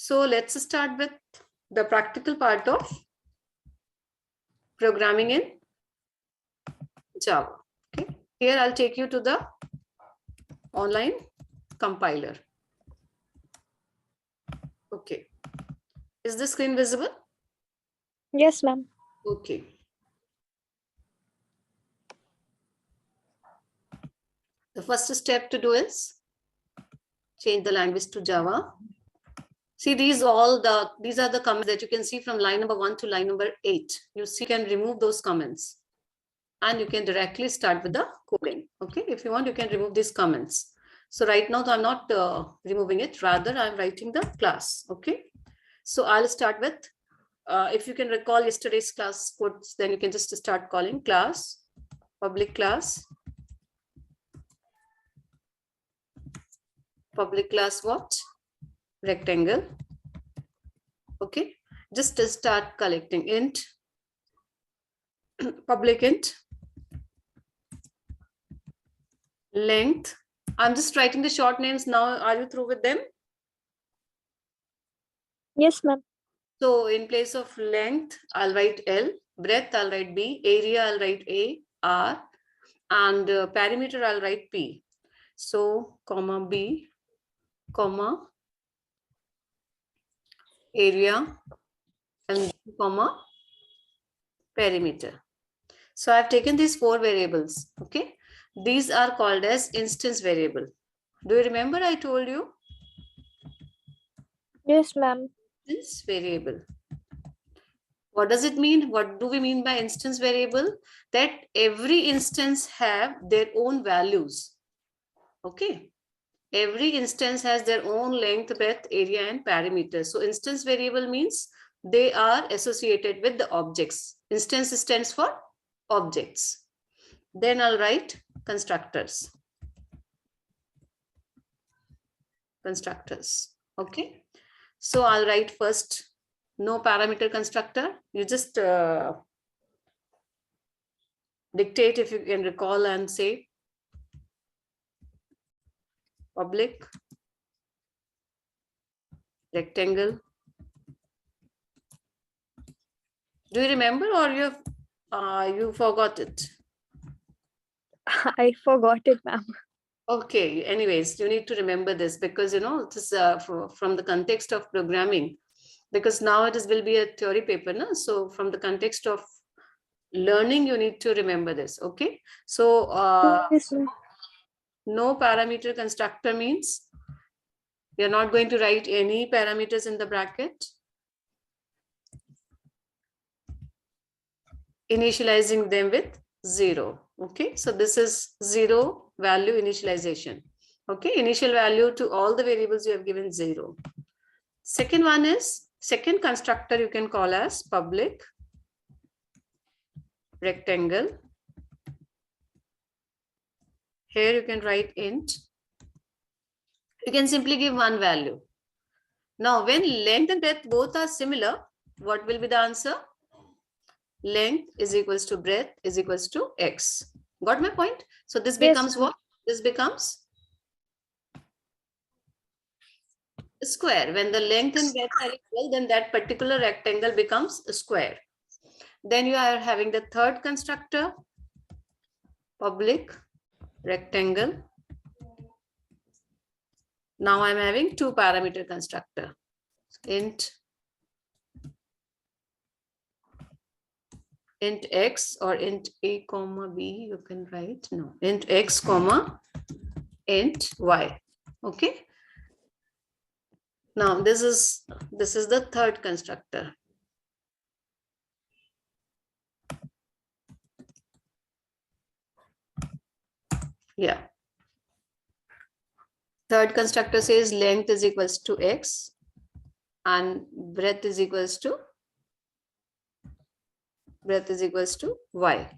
So let's start with the practical part of programming in Java. Okay, here I'll take you to the online compiler. Okay, is the screen visible? Yes, ma'am. Okay. The first step to do is change the language to Java. See, these are the comments that you can see from line number 1 to line number 8. You see, you can remove those comments and you can directly start with the coding. Okay, if you want, you can remove these comments. So right now I'm not removing it, rather I'm writing the class. Okay, so I'll start with, if you can recall yesterday's class codes, then you can just start calling class, public class what? Rectangle. Okay, just to start collecting int, public int, length. I'm just writing the short names now. Are you through with them? Yes, ma'am. So in place of length, I'll write L, breadth, I'll write B, area, I'll write A, R, and perimeter, I'll write P. So, comma B, comma, area, and comma, perimeter. So I've taken these 4 variables, okay? These are called as instance variable. Do you remember I told you? Yes, ma'am. Instance variable. What does it mean? What do we mean by instance variable? That every instance have their own values. Okay. Every instance has their own length, breadth, area, and parameters. So instance variable means they are associated with the objects. Instance stands for objects. Then I'll write constructors. Constructors. Okay. So I'll write first no parameter constructor. You just dictate if you can recall and say public rectangle. Do you remember, or you forgot it? I forgot it, ma'am. Okay, anyways, you need to remember this because, you know, this from the context of programming, because now it will be a theory paper. No? So from the context of learning, you need to remember this. Okay. So Yes, ma'am. no parameter constructor means you're not going to write any parameters in the bracket. Initializing them with 0. Okay, so this is 0 value initialization. Okay, initial value to all the variables you have given 0. Second one is, second constructor you can call as public rectangle. Here you can write int. You can simply give one value. Now when length and breadth both are similar, what will be the answer? Length is equals to breadth is equals to x. Got my point? So this becomes what? This becomes a square. When the length and breadth are equal, then that particular rectangle becomes a square. Then you are having the third constructor, public rectangle. Now I'm having 2 parameter constructor, int x or int a comma b, you can write, no, int x comma int y. Okay. Now this is the third constructor. Yeah. Third constructor says length is equals to x and breadth is equals to y.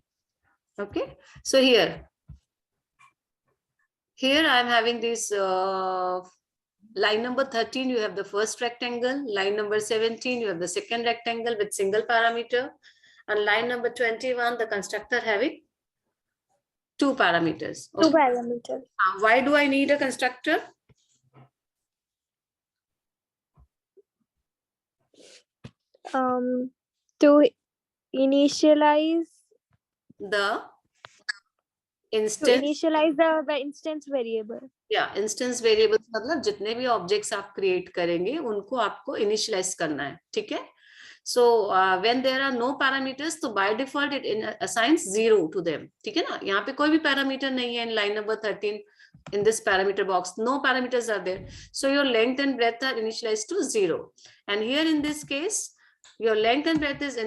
Okay. So here I'm having this line number 13, you have the first rectangle. Line number 17, you have the second rectangle with single parameter. And line number 21, the constructor having 2 parameters. Okay. 2 parameters. Why do I need a constructor? To initialize the to instance. initialize the instance variable. या instance variables मतलब जितने भी objects आप create करेंगे उनको आपको initialise करना है, ठीक है. So when there are no parameters, तो by default it assigns 0 to them, ठीक है ना. यहाँ पे कोई भी पैरामीटर नहीं है in line number 13 in this parameter box. No parameters are there. So your length and breadth are initialized to 0. And here in this case, your length and breadth is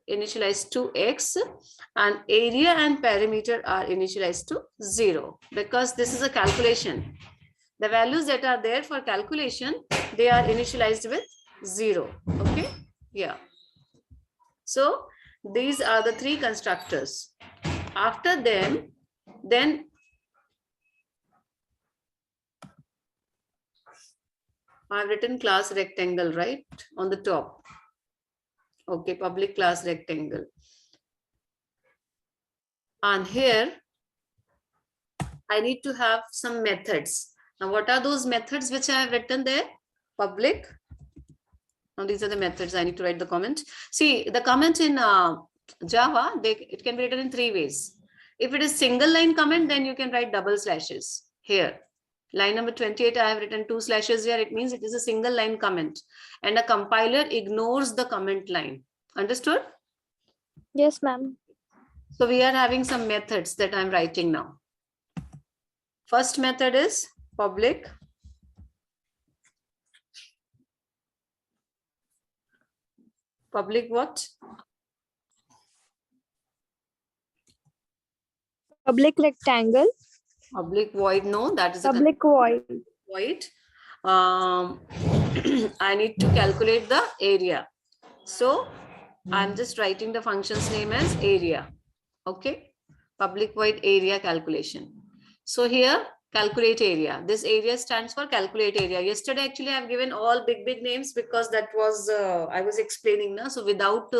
initialized to x, and area and perimeter are initialized to 0 because this is a calculation. The values that are there for calculation, they are initialized with 0. Okay. Yeah. So these are the three constructors. After them, then I've written class rectangle right on the top. Okay, public class rectangle. And here I need to have some methods. Now, what are those methods which I have written there? Public. Now, these are the methods I need to write the comment. See, the comment in Java, it can be written in 3 ways. If it is single line comment, then you can write double slashes here. Line number 28, I have written 2 slashes here. It means it is a single line comment. And a compiler ignores the comment line. Understood? Yes, ma'am. So we are having some methods that I'm writing now. First method is public. Public what? Public rectangle. Public void, no, that is Public void. Void. I need to calculate the area. So I'm just writing the function's name as area. Okay. Public void area calculation. So here, calculate area. This area stands for calculate area. Yesterday, actually, I've given all big names because that was, I was explaining. Na? So without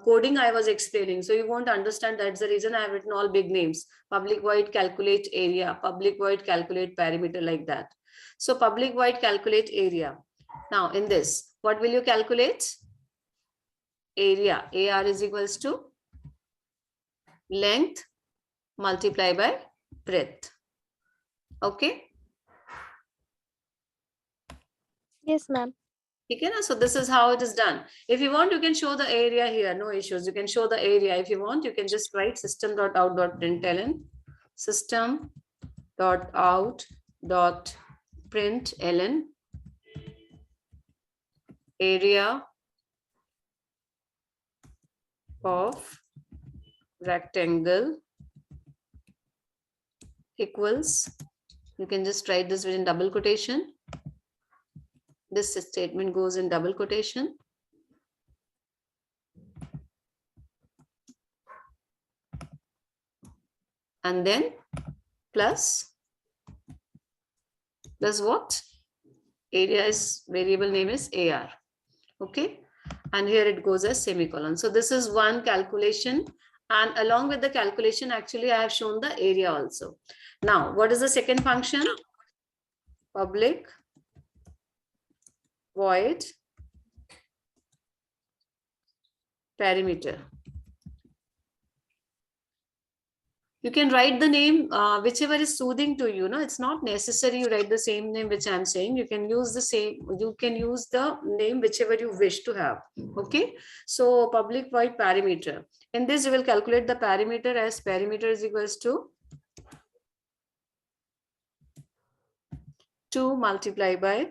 coding, I was explaining. So you won't understand. That's the reason I've written all big names. Public void calculate area. Public void calculate perimeter, like that. So public void calculate area. Now in this, what will you calculate? Area. AR is equals to length multiplied by breadth. Okay. Yes, ma'am. Okay, so this is how it is done. If you want, you can show the area here. No issues. You can show the area. If you want, you can just write system.out.println. System.out.println. Area of rectangle equals, you can just write this within double quotation. This statement goes in double quotation. And then plus what? Area is variable name is AR. Okay. And here it goes as semicolon. So this is one calculation. And along with the calculation, actually, I have shown the area also. Now, what is the second function? Public void perimeter. You can write the name whichever is soothing to you. No, it's not necessary you write the same name which I'm saying. You can use the same. You can use the name whichever you wish to have. Okay. So public void perimeter. In this, you will calculate the perimeter as perimeter is equals to 2 multiplied by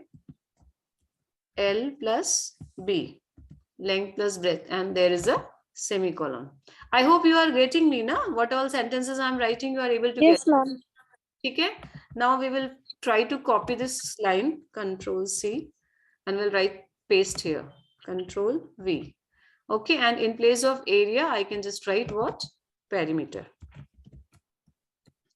L plus B, length plus breadth, and there is a semicolon. I hope you are getting me, na? What all sentences I'm writing, you are able to yes, get. ma'am. Okay. Now we will try to copy this line, Control C, and we'll write paste here, Control V. Okay, and in place of area, I can just write what? Perimeter.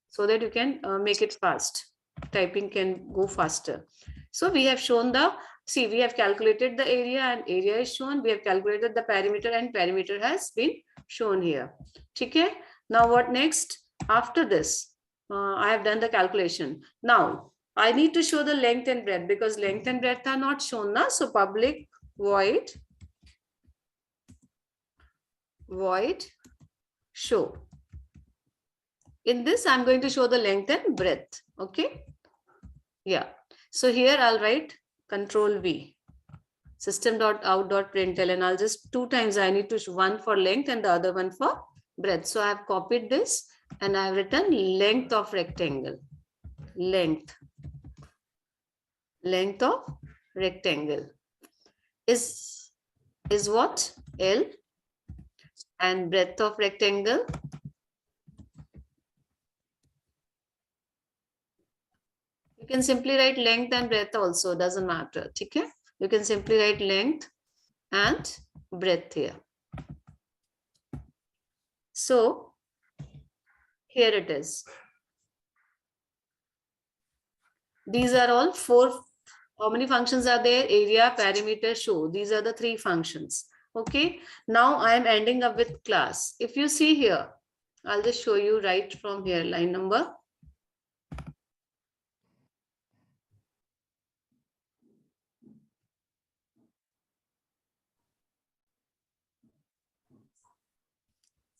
So that you can make it fast. Typing can go faster. So we have shown the, see, we have calculated the area and area is shown. We have calculated the perimeter and perimeter has been shown here. Okay. Now what next? After this, I have done the calculation. Now I need to show the length and breadth because length and breadth are not shown now. So public void void show. In this, I'm going to show the length and breadth. Okay. Yeah. So here I'll write control V. System.out.println. I'll just 2 times I need to show one for length and the other one for breadth. So I've copied this and I've written length of rectangle. Length of rectangle is what? L, and breadth of rectangle you can simply write length and breadth also, doesn't matter. Okay, you can simply write length and breadth here. So here it is. These are all 4. How many functions are there? Area, perimeter, show. These are the 3 functions. Okay. Now I am ending up with class. If you see here, I'll just show you right from here, line number.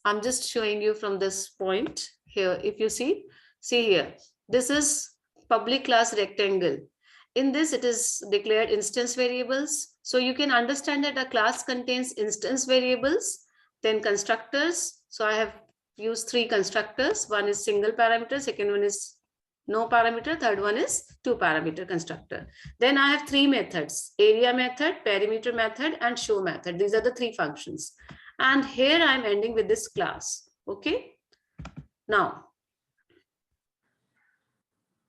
I'm just showing you from this point here. If you see here, this is public class rectangle. In this, it is declared instance variables. So you can understand that a class contains instance variables, then constructors. So I have used 3 constructors. One is single parameter, second one is no parameter, third one is 2 parameter constructor. Then I have 3 methods: area method, perimeter method, and show method. These are the 3 functions. And here I'm ending with this class. Okay. Now,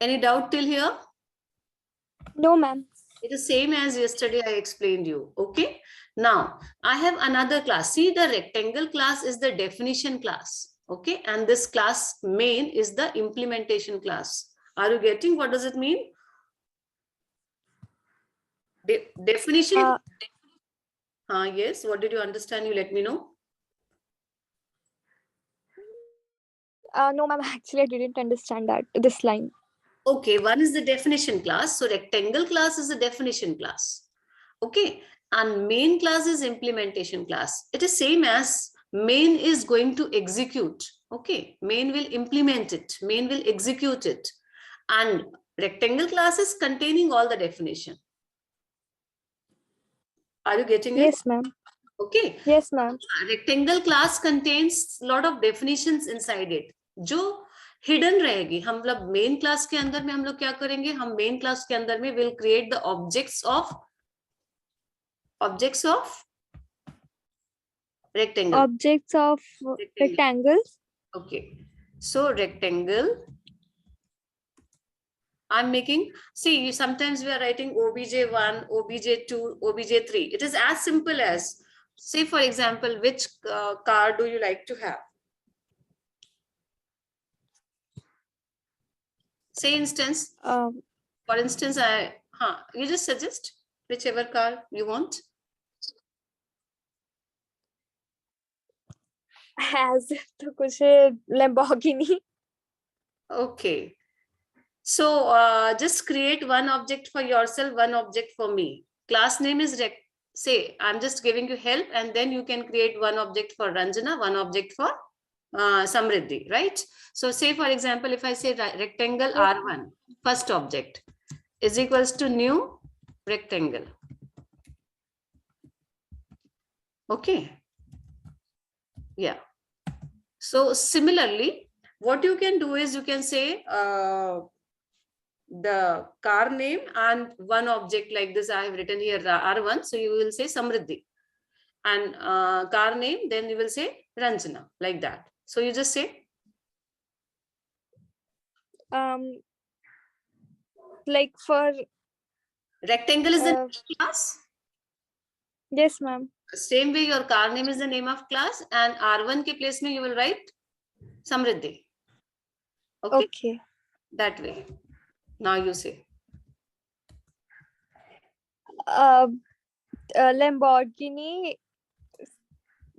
any doubt till here? No, ma'am. It is same as yesterday I explained you. Okay. Now I have another class. See, the rectangle class is the definition class. Okay. And this class main is the implementation class. Are you getting what does it mean? Definition. Yes. What did you understand? You let me know. No, ma'am. Actually, I didn't understand this line. Okay, one is the definition class. So rectangle class is the definition class. Okay, and main class is implementation class. It is same as main is going to execute. Okay, main will implement it. Main will execute it. And rectangle class is containing all the definition. Are you getting it? Yes, ma'am. Okay. Yes, ma'am. Rectangle class contains lot of definitions inside it. जो hidden रहेगी. हम लोग main class के अंदर में हम लोग क्या करेंगे? हम मेन क्लास के अंदर में will create the objects of rectangle. Objects of rectangles. Okay. So rectangle. I'm making, see, sometimes we are writing obj1, obj2, obj3. It is as simple as, say for example, which car do you like to have? Say instance, for instance, you just suggest whichever car you want. As if to kuch Lamborghini. Okay. So just create one object for yourself, one object for me. Class name is say, I'm just giving you help, and then you can create one object for Ranjana, one object for Samriddhi, right? So say, for example, if I say rectangle R1, first object is equals to new rectangle. Okay. Yeah. So similarly, what you can do is you can say the car name and one object like this. I have written here R1. So you will say Samriddhi, and car name, then you will say Ranjana, like that. So you just say like for rectangle is the class. Yes, ma'am. Same way your car name is the name of class, and R1 ke place mein you will write Samriddhi. Okay. Okay. That way. Now you say. Lamborghini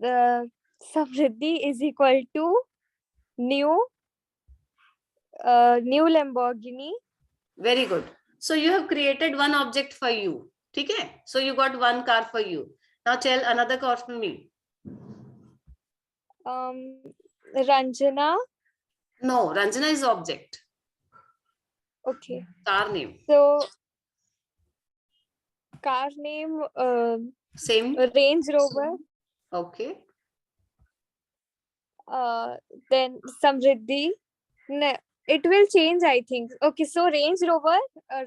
Samriddhi is equal to new Lamborghini. Very good. So you have created one object for you. Okay? So you got one car for you. Now tell another car for me. Ranjana. No, Ranjana is object. Okay. Car name. So car name, Same. Range Rover. Okay. Then Samriddhi. No, it will change, I think. Okay, so Range Rover,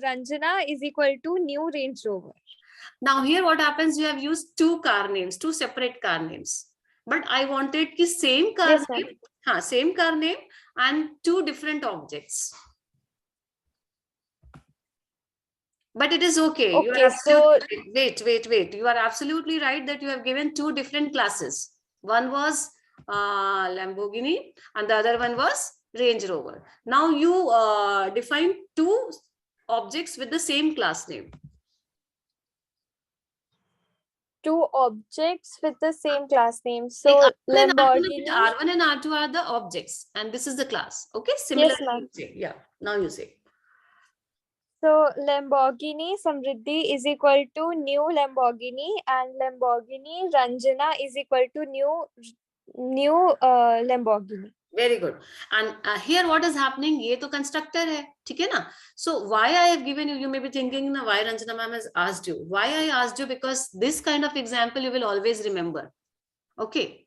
Ranjana is equal to new Range Rover. Now here what happens, you have used two car names, two separate car names. But I wanted the same car Yes, ma'am. name, same car name and two different objects. But it is okay. You are Okay, so absolutely, wait. You are absolutely right that you have given two different classes. One was Lamborghini and the other one was Range Rover. Now you define two objects with the same class name. two objects with the same class name. So Like Lamborghini. R1 and R2 are the objects and this is the class. Okay, similar. Yes, ma'am. Yeah, now you say. So Lamborghini Samriddhi is equal to new Lamborghini, and Lamborghini Ranjana is equal to new Lamborghini. Very good. And here what is happening? ये तो constructor है, ठीक है ना? So why I have given you may be thinking, na, why Ranjana ma'am has asked you. Why I asked you? Because this kind of example you will always remember. Okay.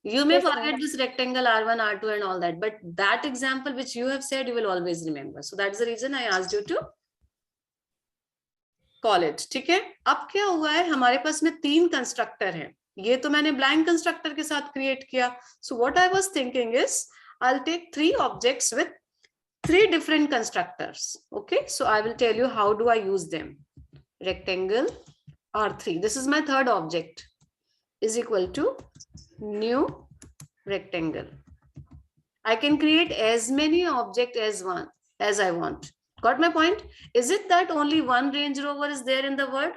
You may Yes, forget ma'am. this rectangle R1, R2 and all that, but that example which you have said, you will always remember. So that's the reason I asked you to call it. ठीक है? अब क्या हुआ है? हमारे पास में तीन constructor हैं. ये तो मैंने blank constructor के साथ create किया. So what I was thinking is, I'll take three objects with three different constructors. Okay, so I will tell you how do I use them. Rectangle R3. This is my third object. Is equal to new rectangle. I can create as many objects as I want. Got my point? Is it that only one Range Rover is there in the world?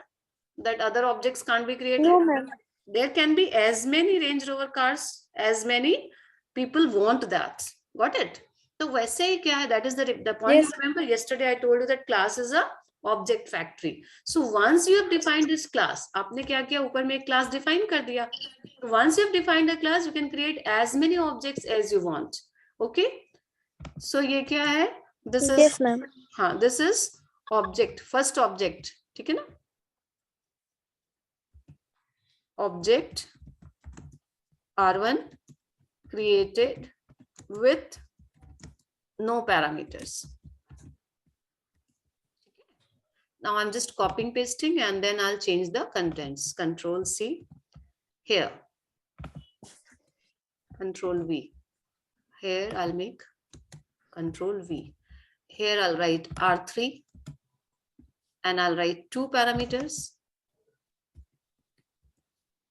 That other objects can't be created? No, ma'am. There can be as many Range Rover cars, as many people want that. Got it? So वैसे ही क्या है? That is the point. Yes. Remember yesterday I told you that class is a object factory. So once you have defined this class, आपने क्या किया? ऊपर में एक class define कर दिया. Once you have defined a class, you can create as many objects as you want. Okay? So ये क्या है? This is, Yes, ma'am. हाँ, this is object, first object. ठीक है ना? Object R1 created with no parameters. Now I'm just copying pasting and then I'll change the contents. Control C here. Control V. Here I'll make Control V. Here I'll write R3 and I'll write two parameters.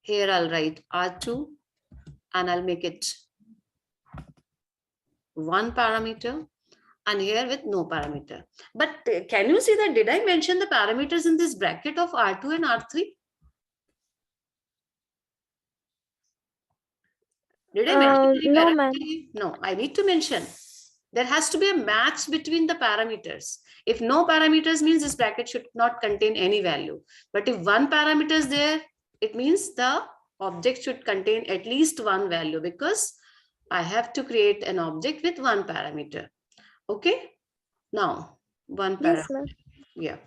Here I'll write R2 and I'll make it one parameter, and here with no parameter. But can you see that, did I mention the parameters in this bracket of R2 and R3? Did I mention? No, ma'am. No, I need to mention. There has to be a match between the parameters. If no parameters means this bracket should not contain any value. But if one parameter is there, it means the object should contain at least one value, because I have to create an object with one parameter. Okay. Now, one parameter. Yes, ma'am. Yeah.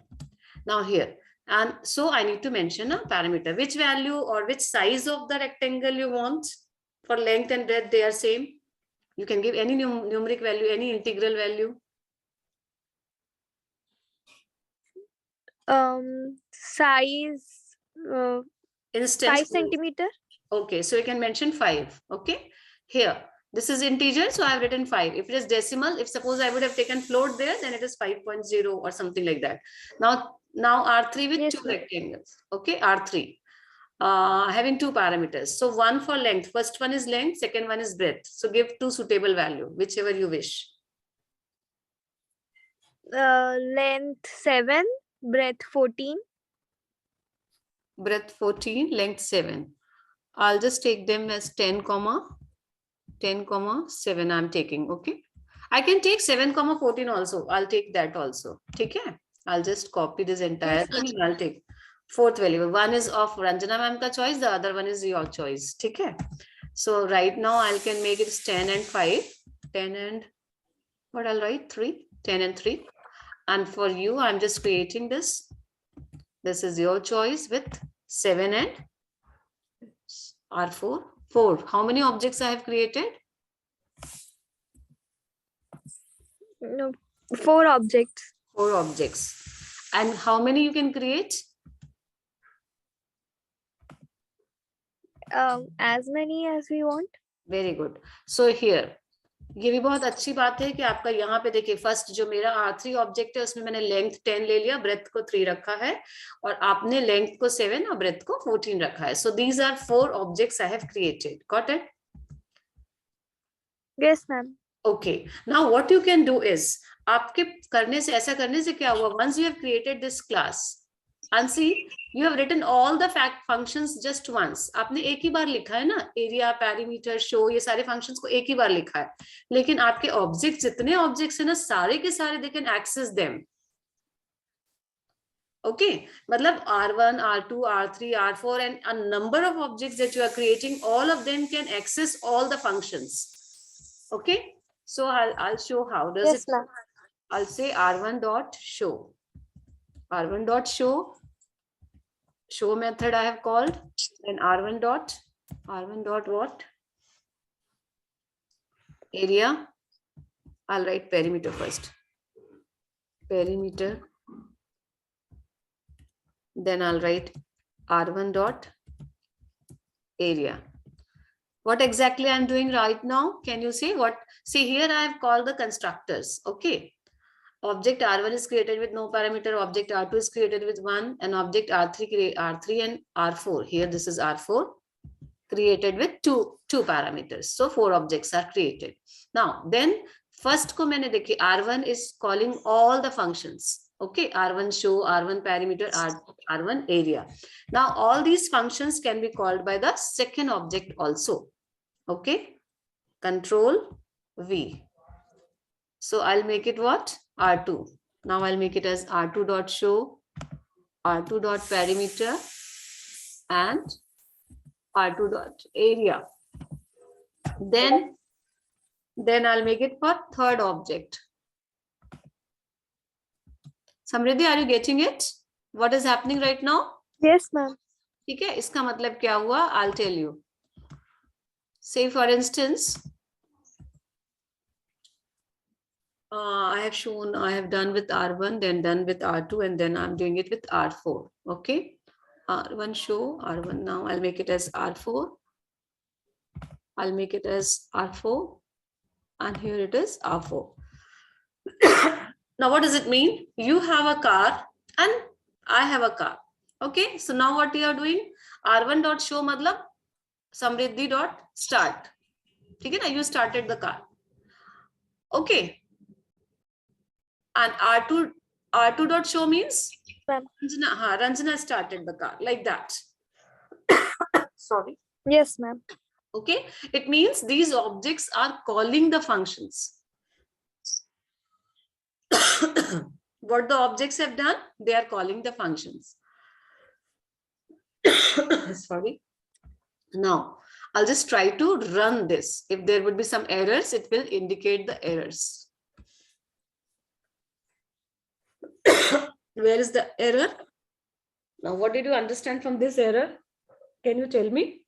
Now here. And so I need to mention a parameter. Which value or which size of the rectangle you want? For length and breadth, they are same. You can give any numeric value, any integral value. Size, Instance 5 centimeter. Okay, so you can mention 5. Okay, here this is integer, so I have written 5. If it is decimal, if suppose I would have taken float there, then it is 5.0 or something like that. Now R3 with Yes, two ma'am. rectangles. Okay, R3 having two parameters. So one for length. First one is length, second one is breadth. So give two suitable value, whichever you wish. Length 7, breadth 14. Breadth 14, length 7. I'll just take them as 10, 7 I'm taking. Okay. I can take 7, 14 also. I'll take that also. Okay. I'll just copy this entire thing and I'll take fourth value. One is of Ranjana ma'am ka choice, the other one is your choice. Okay. So right now I can make it 10 and 5, 10 and what I'll write 3, 10 and 3. And for you, I'm just creating this. This is your choice with 7 and R4, 4. How many objects I have created? No, 4 objects. 4 objects. And how many you can create? As many as we want. Very good. So here, ये भी बहुत अच्छी बात है कि आपका यहाँ पे देखिए फर्स्ट जो मेरा R3 ऑब्जेक्ट है उसमें मैंने लेंथ 10 ले लिया, ब्रेथ को 3 रखा है और आपने लेंथ को 7 और ब्रेथ को 14 रखा है. So these are 4 objects I have created. Got it? Yes, ma'am. Okay. Now what you can do is आपके करने से ऐसा करने से क्या हुआ? Once you have created this class and see you have written all the functions just once. आपने एक ही बार लिखा है ना, एरिया, पैरीमीटर, शो, ये सारे फंक्शंस को एक ही बार लिखा है. लेकिन आपके ऑब्जेक्ट्स जितने ऑब्जेक्ट्स है ना, सारे के सारे they can access them. Okay, मतलब R1, R2, R3, R4 and a number of objects that you are creating, all of them can access all the functions. Okay, so I'll show how does Yes, it. ma'am. I'll say R1 dot show. R1 dot show. Show method I have called. Then R1 dot what? Area. I'll write perimeter first. Perimeter. Then I'll write R1 dot area. What exactly I'm doing right now? Can you see what? See here I have called the constructors. Okay. Object R1 is created with no parameter. Object R2 is created with 1. And object R3 and R4. Here this is R4 created with two parameters. So 4 objects are created. Now then first ko maine dekhi R1 is calling all the functions. Okay, R1 show, R1 perimeter, R1 area. Now all these functions can be called by the second object also. Okay, Control V. So I'll make it what? R2. Now I'll make it as R2 dot show, R2 dot perimeter, and R2 dot area. Then I'll make it for third object. Samriddhi, are you getting it? What is happening right now? Yes, ma'am. ठीक है, इसका मतलब क्या हुआ? I'll tell you. Say for instance, I have done with R1, then done with R2, and then I'm doing it with R4. Okay, R1 show, R1. Now I'll make it as R4. I'll make it as R4, and here it is R4. Now what does it mean? You have a car and I have a car. Okay, so now what you are doing? R1 dot show matlab Samriddhi dot start. ठीक है ना? You started the car. Okay. And R2 dot show means Ranjana started the car, like that. Sorry. Yes, ma'am. Okay, it means these objects are calling the functions. What the objects have done, they are calling the functions. Sorry. Now I'll just try to run this. If there would be some errors, it will indicate the errors. Where is the error? Now, what did you understand from this error? Can you tell me?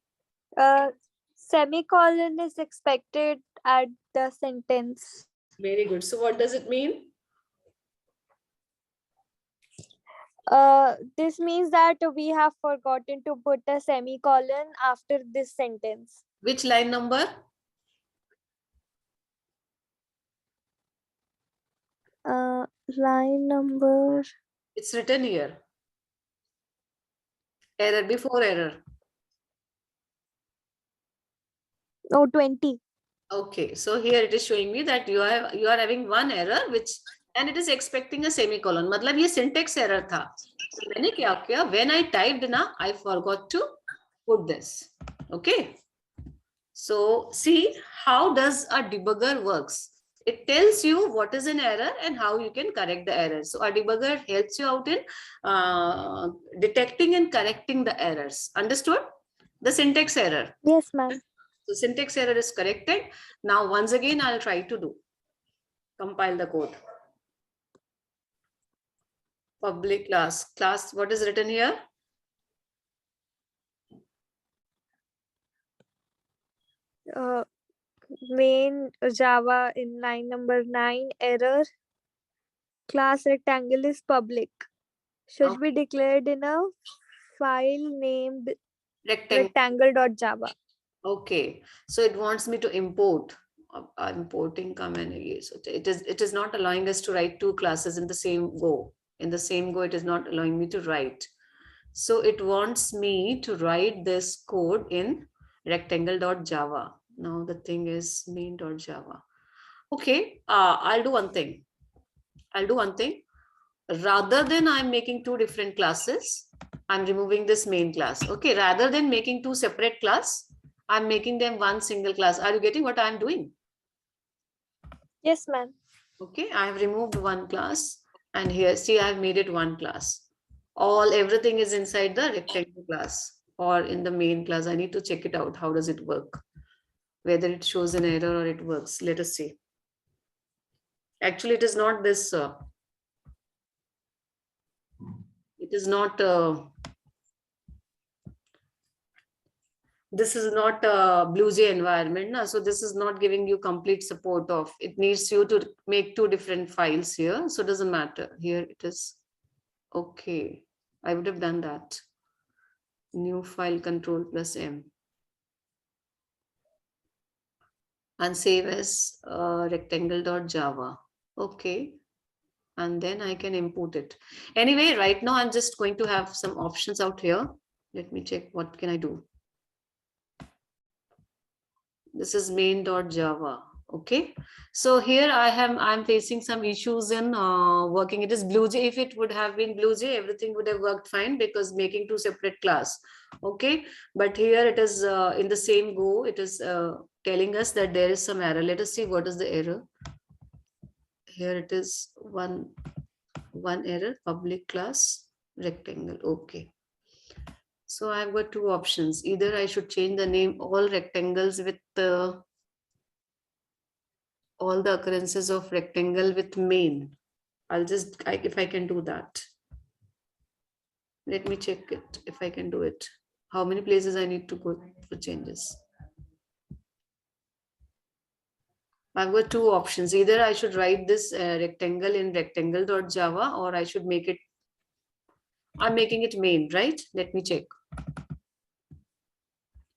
Semicolon is expected at the sentence. Very good. So what does it mean? This means that we have forgotten to put a semicolon after this sentence. Which line number? Line number. It's written here. Error before error. Oh, 20. Okay, so here it is showing me that you are having one error and it is expecting a semicolon. मतलब ये syntax error था. मैंने क्या किया? When I typed na, I forgot to put this. Okay. So see how does a debugger works. It tells you what is an error and how you can correct the error. So a debugger helps you out in detecting and correcting the errors. Understood? The syntax error. Yes, ma'am. So syntax error is corrected. Now, once again, I'll try to compile the code. Public class, what is written here? Main Java in line number 9 error. Class rectangle is public. Should be declared in a file named rectangle.java. Okay, so it wants me to import. Importing command. So it is not allowing us to write two classes in the same go. In the same go, it is not allowing me to write. So it wants me to write this code in rectangle.java. Now the thing is main.java. Okay, I'll do one thing. Rather than I'm making two different classes, I'm removing this main class. Okay, rather than making two separate class, I'm making them one single class. Are you getting what I'm doing? Yes, ma'am. Okay, I have removed one class and here, see, I've made it one class. Everything is inside the rectangle class or in the main class. I need to check it out. How does it work? Whether it shows an error or it works. Let us see. Actually, it is not this. It is not. This is not a BlueJ environment. So this is not giving you complete support of. It needs you to make two different files here. So it doesn't matter. Here it is. Okay. I would have done that. New file control plus M. And save as rectangle.java. Okay. And then I can import it. Anyway, right now I'm just going to have some options out here. Let me check what can I do. This is main.java. Okay. So here I'm facing some issues in working. It is BlueJ. If it would have been BlueJ, everything would have worked fine because making two separate class. Okay. But here it is in the same go. It is telling us that there is some error. Let us see what is the error. Here it is one error, public class rectangle. Okay. So I've got two options. Either I should change the name all rectangles with all the occurrences of rectangle with main. If I can do that. Let me check it if I can do it. How many places I need to go for changes? I've got two options. Either I should write this rectangle in rectangle.java or I should make it. I'm making it main, right? Let me check.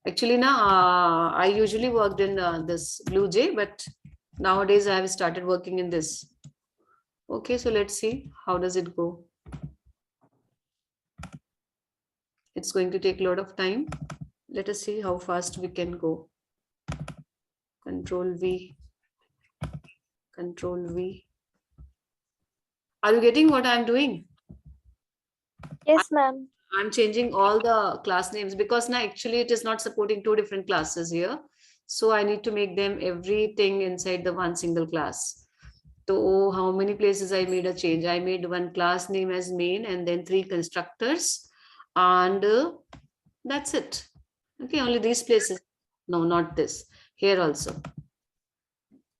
Actually, now I usually worked in this BlueJ, but nowadays I have started working in this. Okay, so let's see how does it go. It's going to take a lot of time. Let us see how fast we can go. Control V. Control V. Are you getting what I'm doing? Yes, ma'am. I'm changing all the class names because now actually it is not supporting two different classes here. So I need to make them everything inside the one single class. So how many places I made a change? I made one class name as main and then three constructors and that's it. Okay, only these places. No, not this. Here also.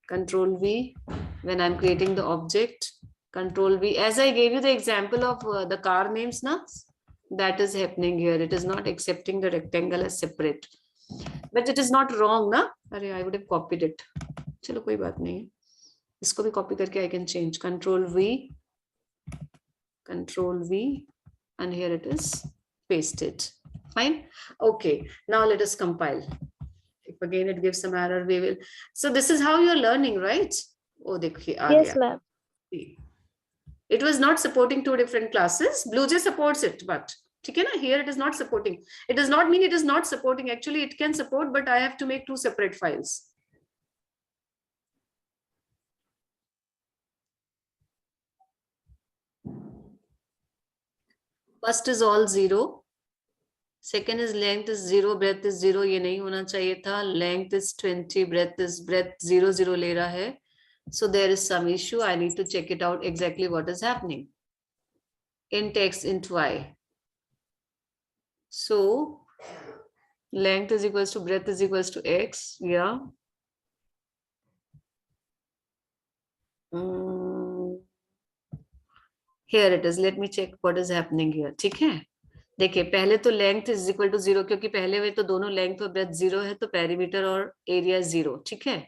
Control V when I'm creating the object. Control V. As I gave you the example of the car names now. That is happening here. It is not accepting the rectangle as separate. But it is not wrong, na? I would have copied it. Chalo, koi baat nahi. Isko bhi copy karke I can change. Control V, and here it is pasted. Fine. Okay. Now let us compile. If again it gives some error, we will. So this is how you're learning, right? Oh, dekhiye, yes, ma'am. It was not supporting two different classes. BlueJ supports it, but here it is not supporting. It does not mean it is not supporting. Actually, it can support, but I have to make two separate files. First is all 0. Second is length is 0, breadth is 0. ये नहीं होना चाहिए था. Length is 20, breadth 0, 0 ले रहा है. So there is some issue. I need to check it out exactly what is happening. Int x int y. So length is equals to breadth is equals to x. Yeah. Here it is. Let me check what is happening here. ठीक है, देखिए पहले तो length is equal to 0, क्योंकि पहले में तो दोनों लेंथ और ब्रेथ 0 है, तो पेरीमीटर और एरिया 0. ठीक है,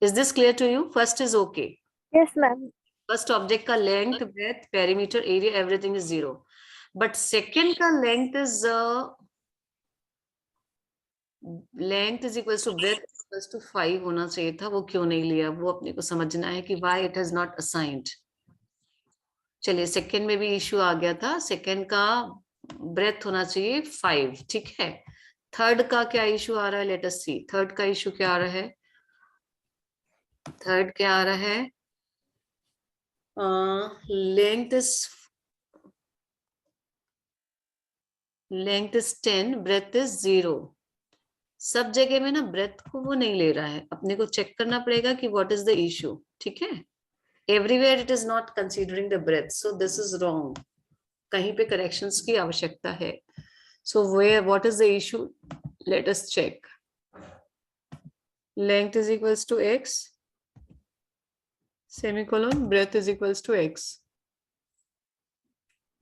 is this clear to you? First is okay. Yes, ma'am. First object का length, breadth, perimeter, area, everything is 0. But second का length is equal to breadth equal to 5 होना चाहिए था. वो क्यों नहीं लिया, वो अपने को समझना है कि why it has not assigned. चलिए, सेकेंड में भी इश्यू आ गया था. सेकेंड का ब्रेथ होना चाहिए 5. ठीक है, थर्ड का क्या इशू आ रहा है? Let us see. थर्ड का इशू क्या आ रहा है? थर्ड क्या आ रहा है? Length is 10, breadth is 0. सब जगह में ना ब्रेथ को वो नहीं ले रहा है. अपने को चेक करना पड़ेगा कि व्हाट इज द इशू. ठीक है, everywhere it is not considering the breadth, so this is wrong. कहीं पे करेक्शंस की आवश्यकता है. So what is the issue? Let us check. Length is equals to x, semicolon, breadth is equals to x.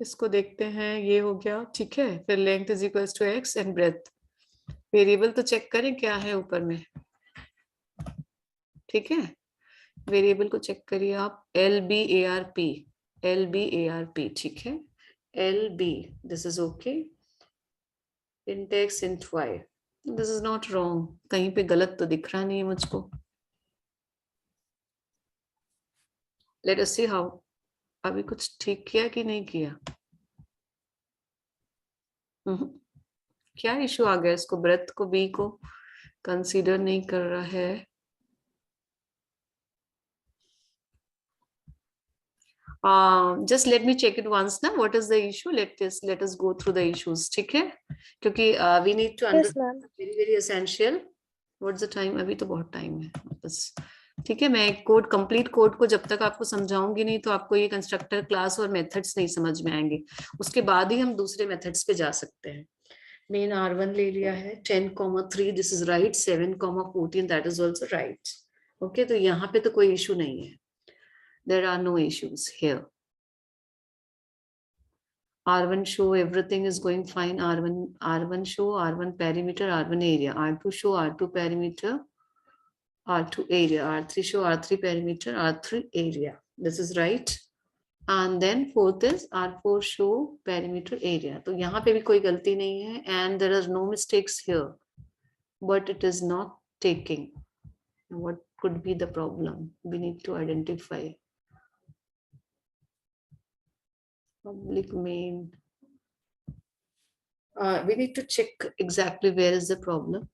इसको देखते हैं, ये हो गया. ठीक है, फिर length is equals to x and breadth. Variable तो चेक करें क्या है ऊपर में. ठीक है, वेरिएबल को चेक करिए आप. LBARP, LBARP. ठीक है, LB, this is okay. int x int y, this is not wrong. कहीं पे गलत तो दिख रहा नहीं है मुझको. Let us see how. अभी कुछ ठीक किया कि नहीं किया? क्या इशू आ गया? इसको ब्रेथ को b को कंसीडर नहीं कर रहा है. Just let me check it once now. What is the issue? Let us go through the issues. ठीक है, क्योंकि we need to Yes, understand. ma'am. very essential. What's the time? अभी तो बहुत टाइम है बस. ठीक है, मैं कोड, कंप्लीट कोड को जब तक आपको समझाऊंगी नहीं तो आपको ये कंस्ट्रक्टर, क्लास और मेथड्स नहीं समझ में आएंगे. उसके बाद ही हम दूसरे मेथड्स पे जा सकते हैं. मेन R1 ले लिया है. 10,3 this is right. 7,14 that is also right. Okay, तो यहाँ पे तो कोई इशू नहीं है. There are no issues here. R1 show everything is going fine. R1 show, R1 perimeter, R1 area. R2 show R2 perimeter, R2 area. R3 show R3 perimeter, R3 area. This is right. And then fourth is R4 show perimeter area. तो यहाँ पे भी कोई गलती नहीं है. And there are no mistakes here. But it is not taking. What could be the problem? We need to identify. Public main. We need to check exactly where is the problem.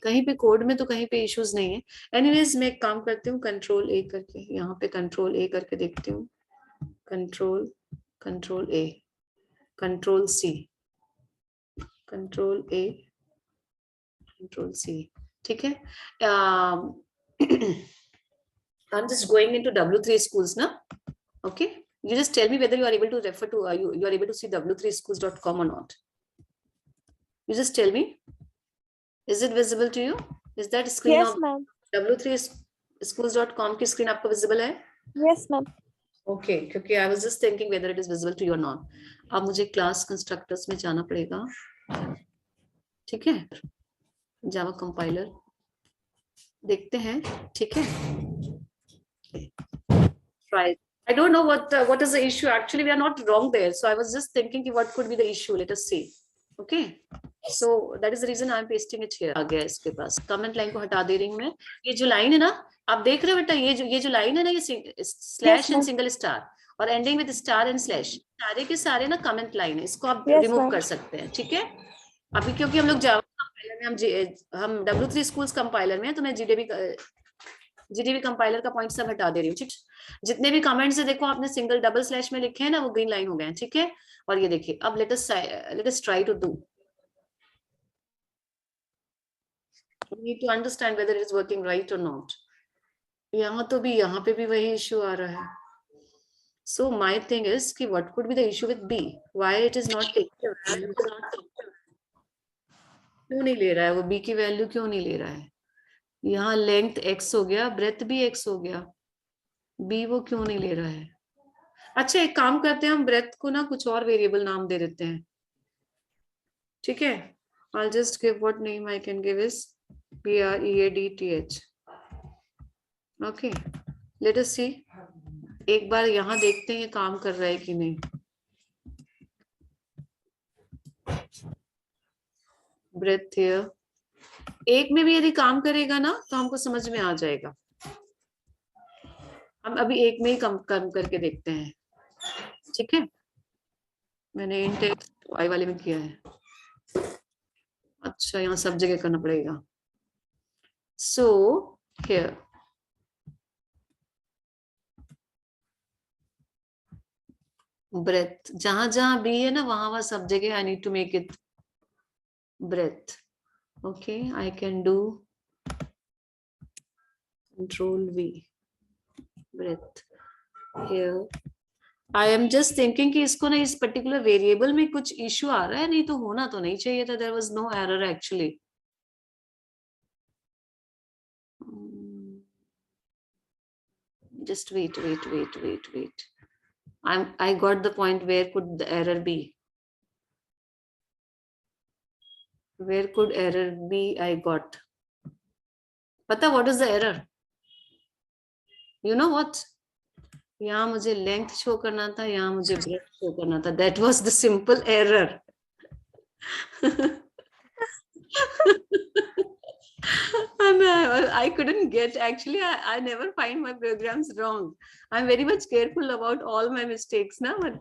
कहीं पे code में तो कहीं पे issues नहीं है. Anyways, मैं एक काम करती हूँ, कंट्रोल ए करके, यहाँ पे कंट्रोल ए करके देखती हूँ. Control A, control C, control A, control C. ठीक है, I'm just going into W3 schools now. Okay. You just tell me whether you are able to refer to you are able to see w3schools.com or not. You just tell me. Is it visible to you? Is that screen Yes, of ma'am. w3schools.com की screen आपको visible है? Yes, ma'am. Okay, क्योंकि I was just thinking whether it is visible to you or not. अब मुझे class constructors में जाना पड़ेगा. ठीक है, Java compiler देखते हैं. ठीक है, try. I don't know what is the issue. Actually, we are not wrong there. So I was just thinking what could be the issue. Let us see. Okay. So that is the reason I am pasting it here. आ गया इसके पास. Comment line को हटा दे रही हूँ मैं. ये जो line है ना, आप देख रहे हो बेटा, ये जो line है ना, ये slash and single star और ending with star and slash. सारे के सारे ना comment line है. इसको आप remove कर सकते हैं. ठीक है. अभी क्योंकि हम लोग Java compiler में हम W3 schools compiler में हैं, तो मैं GDB compiler का पॉइंट सब हटा दे रही हूँ. ठीक, जितने भी कमेंट्स है देखो आपने सिंगल डबल स्लैश में लिखे हैं ना, वो ग्रीन लाइन हो गए हैं. ठीक है, और ये देखिए. अब let us try to do. We need to understand whether it is working right or not. यहाँ तो भी, यहाँ पे भी वही इश्यू आ रहा है. So my thing is कि what could be the issue with B? Why it is not taking? क्यों नहीं ले रहा है वो, b की वैल्यू क्यों नहीं ले रहा है? यहाँ लेंथ x हो गया, ब्रेथ भी x हो गया, b वो क्यों नहीं ले रहा है? अच्छा एक काम करते हैं, हम ब्रेथ को ना कुछ और वेरिएबल नाम दे देते हैं, ठीक है? I'll just give what name I can give is BREADTH. Okay, let us see. एक बार यहाँ देखते हैं ये काम कर रहा है कि नहीं. Breadth here. एक में भी यदि काम करेगा ना तो हमको समझ में आ जाएगा. हम अभी एक में ही कम करके देखते हैं, ठीक है? मैंने इंटेक्स आई वाले में किया है. अच्छा यहाँ सब जगह करना पड़ेगा. So here breath, जहां जहां B है ना वहां वहां सब जगह I need to make it breath. Okay, I can do Control V, breath here. I am just thinking कि इसको ना इस पर्टिकुलर वेरिएबल में कुछ इश्यू आ रहा है, नहीं तो होना तो नहीं चाहिए था. There was no error actually. Just wait. I got the point. Where could the error be? Where could error be? I got. पता what is the error? You know what? यहाँ मुझे लेंथ शो करना था, यहाँ मुझे breath show करना था. That was the simple error. And I couldn't get, actually I never find my programs wrong. I'm very much careful about all my mistakes now, but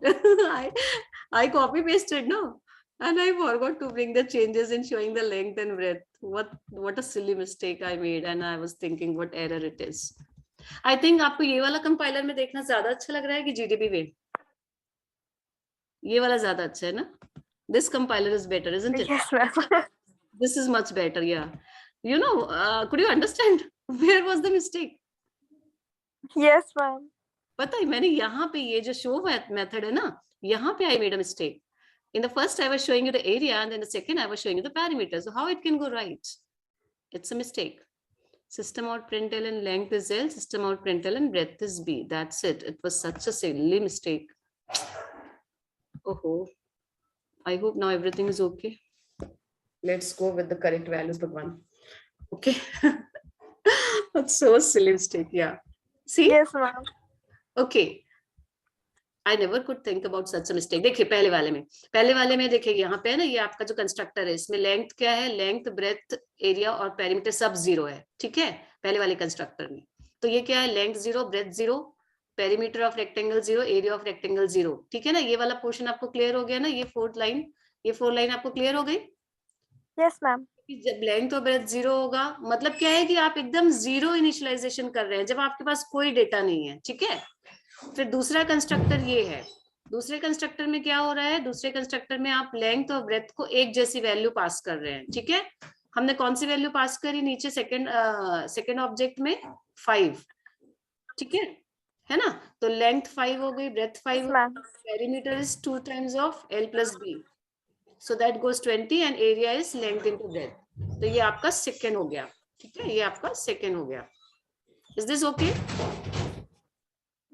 I copy pasted no, and I forgot to bring the changes in showing the length and breadth. What a silly mistake I made, and I was thinking what error it is. I think आपको ये वाला compiler में देखना ज्यादा अच्छा लग रहा है कि GDB वे? ये वाला ज्यादा अच्छा है ना? This compiler is better, isn't it? Yes, ma'am. This is much better, yeah. You know, could you understand where was the mistake? Yes, ma'am. पता है मैंने यहाँ पे ये जो show method है ना, यहाँ पे I made a mistake. In the first I was showing you the area, and then the second I was showing you the parameters. So how it can go right? It's a mistake. System out println length is L, system out println breadth is B. That's it. It was such a silly mistake. Oh, I hope now everything is okay. Let's go with the correct values, Bhagwan. Okay. That's so silly mistake. Yeah. See? Yes, ma'am. Okay. I never could think about such a mistake. देखिए पहले वाले में देखिए यहाँ पे है ना, ये आपका जो कंस्ट्रक्टर है इसमें लेंथ क्या है, लेंथ ब्रेथ एरिया और पेरीमीटर सब 0 है, ठीक है? पहले वाले कंस्ट्रक्टर में तो ये क्या है, length 0, breadth 0, perimeter of rectangle 0, area of rectangle 0, ठीक है ना? ये वाला पोर्शन आपको क्लियर हो गया ना? ये 4 लाइन आपको क्लियर हो गई? Yes, ma'am. जब लेंथ और ब्रेथ 0 होगा मतलब क्या है कि आप एकदम 0 इनिशियलाइजेशन कर रहे हैं जब आपके पास कोई डेटा नहीं है, ठीक है? फिर दूसरा कंस्ट्रक्टर ये है. दूसरे कंस्ट्रक्टर में क्या हो रहा है, दूसरे कंस्ट्रक्टर में आप लेंथ और ब्रेथ को एक जैसी वैल्यू पास कर रहे हैं, ठीक है? हमने कौन सी वैल्यू पास करी नीचे सेकंड ऑब्जेक्ट में? 5, ठीक है ना? तो लेंथ 5 हो गई, ब्रेथ 5 हो गई, perimeter is 2 times of L plus B, so that goes 20 and area is length into breadth. तो ये आपका सेकंड हो गया, ठीक है? ये आपका सेकंड हो गया. Is this okay?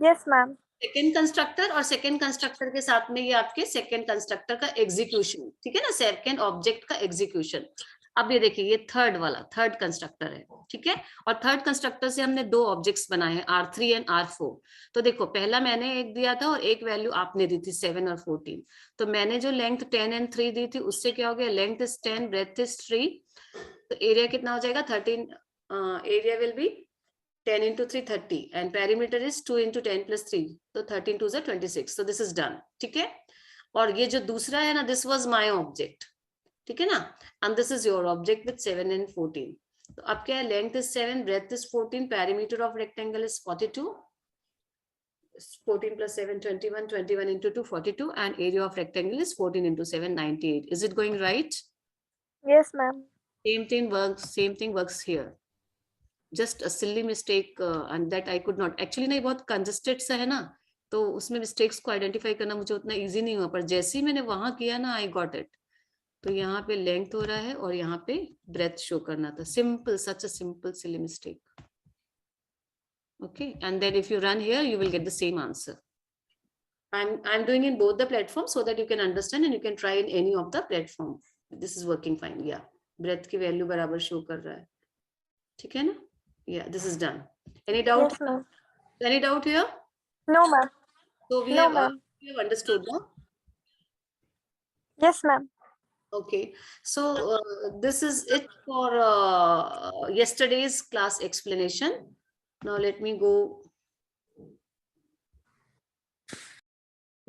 Yes, ma'am. Second constructor और सेकेंड कंस्ट्रक्टर के साथ में ये आपके सेकेंड कंस्ट्रक्टर का एग्जीक्यूशन, ठीक है ना? सेकेंड ऑब्जेक्ट का एग्जीक्यूशन. अब ये देखिए ये थर्ड कंस्ट्रक्टर है, ठीक है? और थर्ड कंस्ट्रक्टर से हमने 2 ऑब्जेक्ट्स बनाए हैं, R3 एंड R4. तो देखो पहला मैंने एक दिया था और एक वैल्यू आपने दी थी 7 और 14. तो मैंने जो लेंथ 10 एंड 3 दी थी उससे क्या हो गया, लेंथ इज 10, ब्रेथ इज 3, तो एरिया कितना हो जाएगा 13. Area will be 10 into 3 30 and perimeter is 2 into 10 plus 3, so 13 2s are 26. so this is done, ठीक है? और ये जो दूसरा है ना, this was my object, ठीक है ना? and this is your object with 7 and 14. तो अब क्या है, length is 7, breadth is 14, perimeter of rectangle is 42, 14 plus 7 21, 21 into 2 42, and area of rectangle is 14 into 7 98. Is it going right? Yes, ma'am. Same thing works here. Just a silly mistake and that I could not actually. नहीं, बहुत congested सा है ना, तो उसमें mistakes को identify करना मुझे उतना easy नहीं हुआ, पर जैसे ही मैंने वहां किया ना I got it. तो यहाँ पे लेंथ हो रहा है और यहाँ पे ब्रेथ शो करना था. Simple, such a simple silly mistake. Okay, and then if you run here, you will get the same answer. I'm doing in both the platforms so that you can understand and you can try in any of the platform. This is working fine. Yeah, breadth की value बराबर show कर रहा है. ठीक है ना? Yeah, this is done. Any doubt? Yes, ma'am. Any doubt here? No, ma'am. So we No, have ma'am. we have understood now. Yes, ma'am. Okay, so this is it for yesterday's class explanation. Now let me go.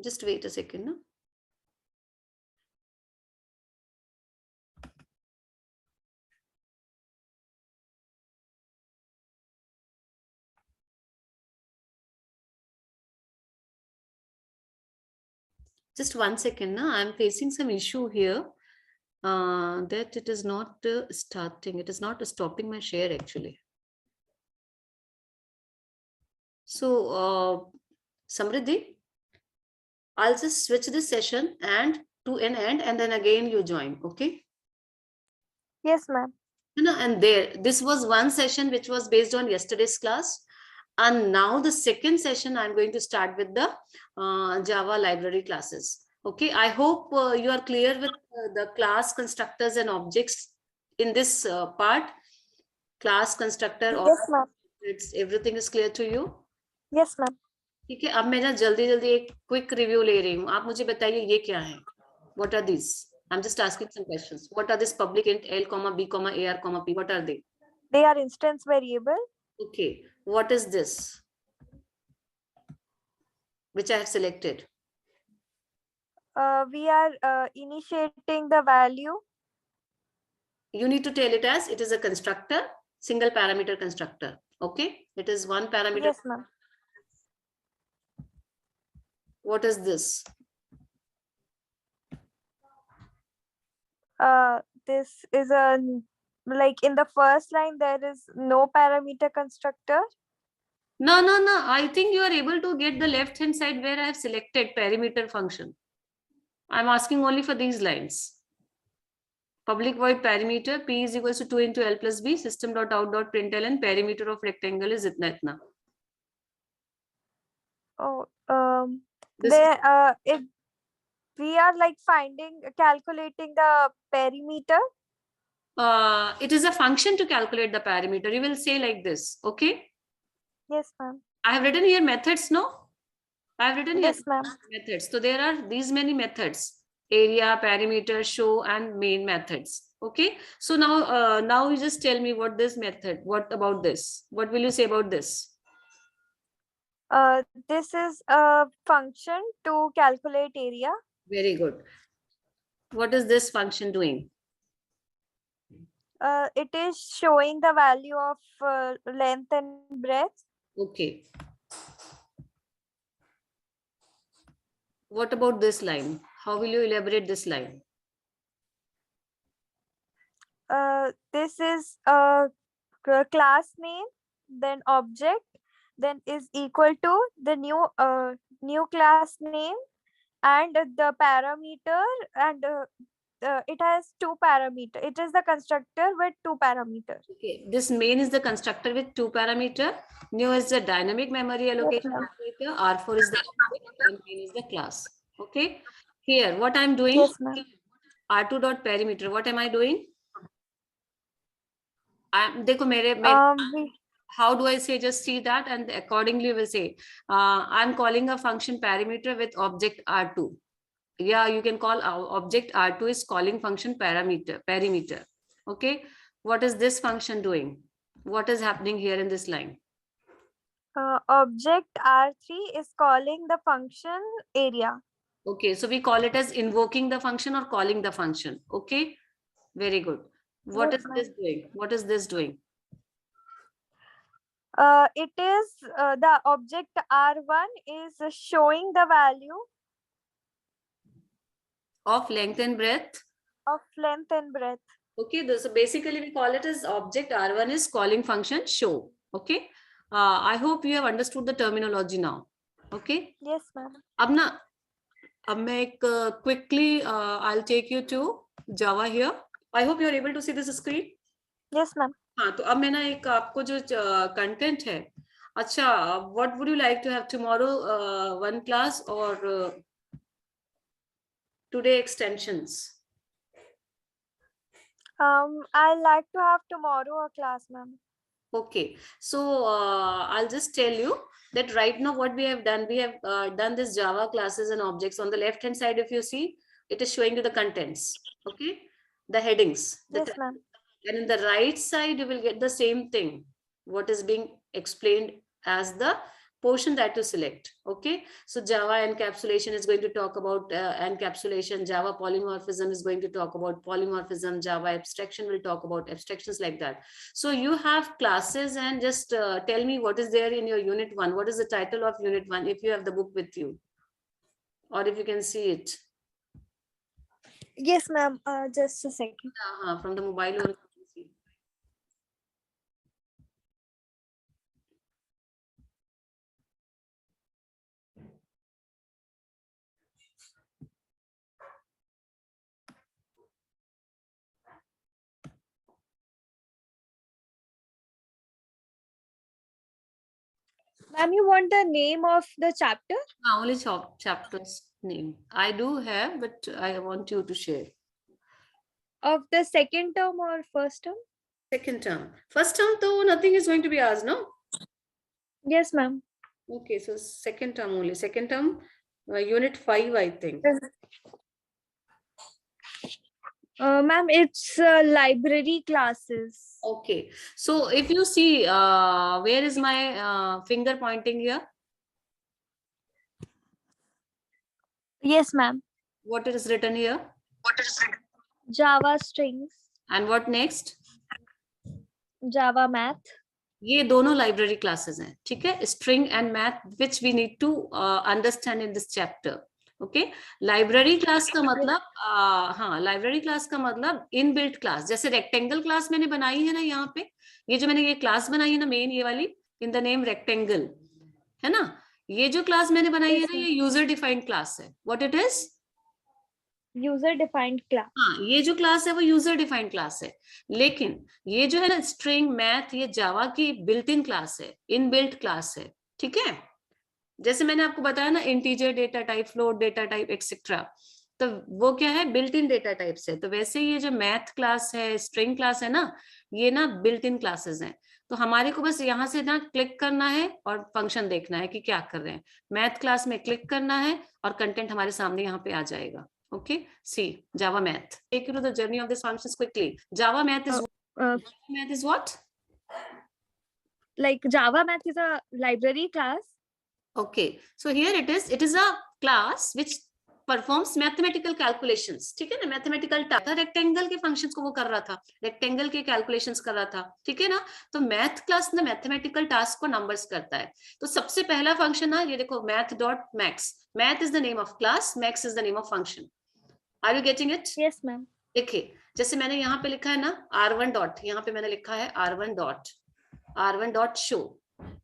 Just wait a second. No? Just 1 second. No? I'm facing some issue here. That it is not starting. It is not stopping my share actually. So, Samriddhi, I'll just switch this session and to an end, and then again you join. Okay. Yes, ma'am. And this was one session which was based on yesterday's class. And now the second session, I'm going to start with the Java library classes. Okay, I hope you are clear with the class constructors and objects in this part. Class constructor, Yes, ma'am. everything is clear to you. Yes, ma'am. ठीक है, अब मैं ना जल्दी जल्दी एक quick review ले रही हूँ. आप मुझे बताइए ये क्या है? What are these? I'm just asking some questions. What are this public int L, B, AR, P? What are they? They are instance variable. Okay. What is this? Which I have selected. We are initiating the value. You need to tell it as it is a constructor, single parameter constructor. Okay. It is one parameter. Yes, ma'am. What is this? This is a, like in the first line, there is no parameter constructor. No. I think you are able to get the left hand side where I have selected perimeter function. I'm asking only for these lines. Public void perimeter, P is equals to 2 into L plus B, system.out.println, perimeter of rectangle is itna. Oh, This we are like calculating the perimeter. It is a function to calculate the perimeter. You will say like this, okay? Yes, ma'am. I have written here methods, no? I have written Yes, here ma'am. methods. So there are these many methods: area, perimeter, show, and main methods. Okay. So now you just tell me what this method. What about this? What will you say about this? This is a function to calculate area. Very good. What is this function doing? It is showing the value of length and breadth. Okay. What about this line? How will you elaborate this line? This is a class name, then object, then is equal to the new class name, and the parameter, and it has two parameter. It is the constructor with two parameters. Okay, this main is the constructor with two parameter. New is the dynamic memory allocation operator. R4 is the object and main is the class. Okay. Here, what I'm doing? Yes, ma'am. R2 dot perimeter. What am I doing? देखो how do I say? Just see that and accordingly will say. I'm calling a function parameter with object R2. Yeah, you can call object R2 is calling function perimeter. Okay. What is this function doing? What is happening here in this line? Object R3 is calling the function area. Okay, so we call it as invoking the function or calling the function. Okay, very good. What Yes, is this doing? What is this doing? It is the object R1 is showing the value of length and breadth. Of length and breadth. Okay, so basically we call it as object R1 is calling function show. Okay, I hope you have understood the terminology now. Okay. Yes, ma'am. अब मैं quickly I'll take you to Java here. I hope you are able to see this screen. Yes, ma'am. हाँ, तो अब मैं ना एक आपको जो कंटेंट है, अच्छा, what would you like to have tomorrow, one class or today extensions? I like to have tomorrow a class, ma'am. Okay, so I'll just tell you that right now what we have done, we have done this Java classes and objects. On the left hand side, if you see, it is showing you the contents, okay, the headings. Yes, ma'am. And in the right side, you will get the same thing, what is being explained as the portion that you select. Okay, so Java encapsulation is going to talk about encapsulation. Java polymorphism is going to talk about polymorphism. Java abstraction will talk about abstractions, like that. So you have classes, and just tell me what is there in your unit 1. What is the title of unit 1 if you have the book with you, or if you can see it? Yes, ma'am. Just a second. From the mobile only. Ma'am, you want the name of the chapter? Only chapter's name. I do have, but I want you to share. Of the second term or first term? Second term. First term, though, nothing is going to be asked, no? Yes, ma'am. Okay, so second term only. Second term, unit 5, I think. Ma'am, it's library classes. Okay, so if you see, where is my finger pointing here? Yes, ma'am. What is written here? Java strings. And what next? Java math. ये दोनों library classes हैं, ठीक है, string and math, which we need to understand in this chapter. Okay, library class का मतलब हाँ, library class का मतलब इनबिल्ट क्लास. जैसे रेक्टेंगल क्लास मैंने बनाई है ना, यहाँ पे ये जो मैंने ये क्लास बनाई है ना, मेन ये वाली, इन द नेम रेक्टेंगल, है ना. ये जो क्लास मैंने बनाई है ना, ये यूजर डिफाइंड क्लास है. What it is? User defined class. हाँ, ये जो क्लास है वो यूजर डिफाइंड क्लास है. लेकिन ये जो है ना स्ट्रिंग मैथ, ये जावा की बिल्ट इन क्लास है, इनबिल्ट क्लास है, ठीक है. जैसे मैंने आपको बताया ना, integer data type, float data type, etcetera, तो वो क्या है, बिल्ट इन डेटा टाइप से. तो वैसे ये जो मैथ क्लास है, स्ट्रिंग क्लास है ना, ये ना बिल्ट इन क्लासेस हैं. तो हमारे को बस यहाँ से ना क्लिक करना है और फंक्शन देखना है कि क्या कर रहे हैं. मैथ क्लास में क्लिक करना है और कंटेंट हमारे सामने यहाँ पे आ जाएगा. Okay, see, Java math. Take you to the journey of these functions quickly. Java math is what? Like Java math is a library class. Okay, so here it is. It is a class which performs mathematical calculations. ठीक है ना, mathematical task. Rectangle के functions को वो कर रहा था, rectangle के calculations कर रहा था, ठीक है ना. तो मैथ क्लास ना मैथमेटिकल टास्क को नंबर्स करता है. तो सबसे पहला फंक्शन ना, ये देखो, math.max. Math is the name of class, max is the name of function. Are you getting it? Yes, ma'am. देखिए, जैसे मैंने यहाँ पे लिखा है ना r1 डॉट, यहाँ पे मैंने लिखा है r1 डॉट शो,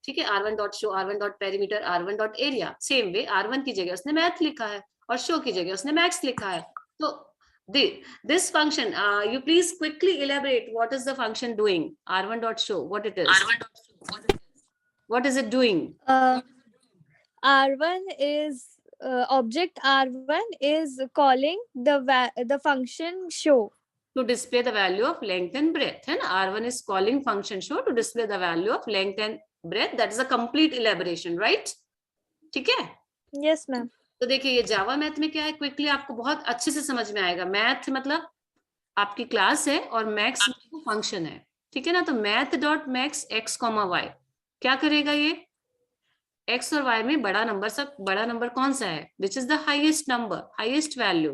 ठीक है, r1 dot show, r1 dot perimeter, r1 dot area. Same way r1 की जगह उसने मैथ लिखा है और शो की जगह उसने मैक्स लिखा है. तो this function, you please quickly elaborate what is the function doing. r1 dot show, what it is? What is it doing? R1 is object R1 is calling the function show to display the value of length and breadth, है ना. R1 is calling function show to display the value of length and breadth. That is a complete elaboration, right? ठीक है. Yes, ma'am. तो देखिए, ये जावा math में क्या है, क्विकली आपको बहुत अच्छे से समझ में आएगा. मैथ मतलब आपकी क्लास है और मैक्स फंक्शन है, ठीक है ना. तो math dot max X comma Y क्या करेगा, ये एक्स और वाई में बड़ा नंबर, सब बड़ा नंबर कौन सा है, which is the highest number, highest value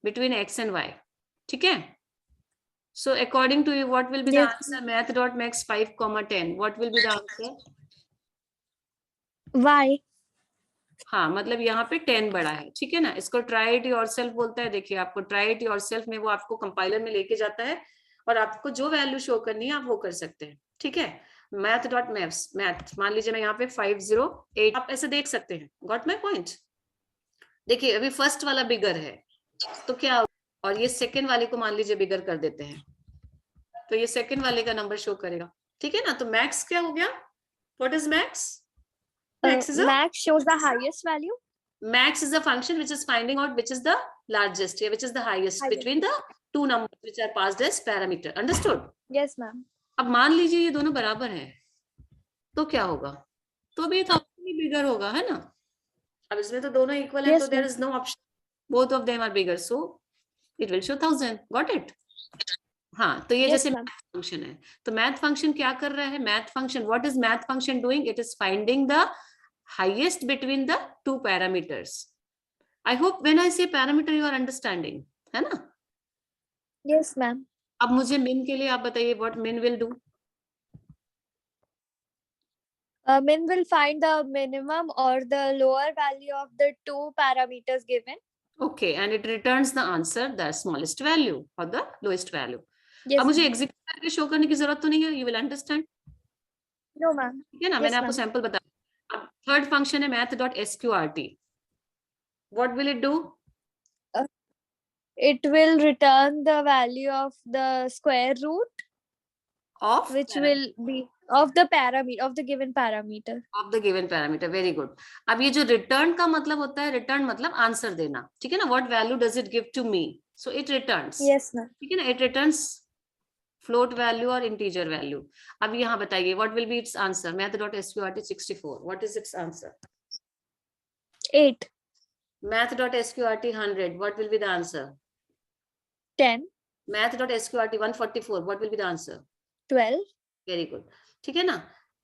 between X and Y, ठीक है. So according to you, what will be the answer? Math dot max 5, 10. What will be the answer? Y. हाँ, मतलब यहाँ पे 10 बड़ा है, ठीक है ना. इसको ट्राई इट योरसेल्फ बोलता है. देखिए, आपको ट्राई इट योरसेल्फ में वो आपको कंपाइलर में लेके जाता है और आपको जो वैल्यू शो करनी है आप वो कर सकते हैं, ठीक है. मैथ डॉट मैथ, मान लीजिए मैं यहाँ पे 508, आप ऐसे देख सकते हैं. Got my point? देखिए, अभी फर्स्ट वाला बिगर है, तो क्या और ये सेकंड वाले को मान लीजिए बिगर कर देते हैं, तो ये सेकंड वाले का नंबर शो करेगा, ठीक है ना। तो मैक्स क्या हो गया? What is max? Max is a Max shows the highest value. max is a function which is finding out which is the largest, yeah, which is the highest Highest. between the two numbers which are passed as parameter. Understood? Yes, ma'am. अब मान लीजिए ये दोनों बराबर हैं, तो क्या होगा? तो भी 1000 ही बिगर होगा, है ना। अब इसमें तो दोनों इक्वल है, Yes, तो there ma'am. Is no option, both of them are bigger, so it will show 1000. Got it? हाँ, तो ये Yes, जैसे ma'am. फंक्शन है, तो मैथ फंक्शन क्या कर रहा है? Math function, what is math function doing? It is finding the highest between the two parameters. I hope when I से पैरामीटर यू आर अंडरस्टैंडिंग, है ना। Yes, ma'am. अब मुझे मिन के लिए आप बताइए, व्हाट मिन will do? Min will find the minimum or the lower value of the two parameters given. Okay, and it returns the answer, the smallest value or the lowest value. Yes, अब मुझे ma'am. Execute करके show करने की जरूरत तो नहीं है, you will understand, No, ma'am. ठीक है ना। Yes, मैंने आपको ma'am. सैंपल बताया। अब थर्ड फंक्शन है math.sqrt. What will it do? It will return the value of the square root, of which will be of the parameter of the given parameter. Of the given parameter. Very good. अब ये जो return का मतलब होता है, return मतलब answer देना, ठीक है ना। What value does it give to me? So it returns, Yes, ma'am. ठीक है ना, इट रिटर्न्स फ्लोट वैल्यू और इंटीजर वैल्यू. अब यहाँ बताइए, what will be its answer? math.sqrt 64, what is its answer? 8, math.sqrt 100, what will be the answer? 10, math.sqrt 144, what will be the answer? 12. Very good, ठीक है ना।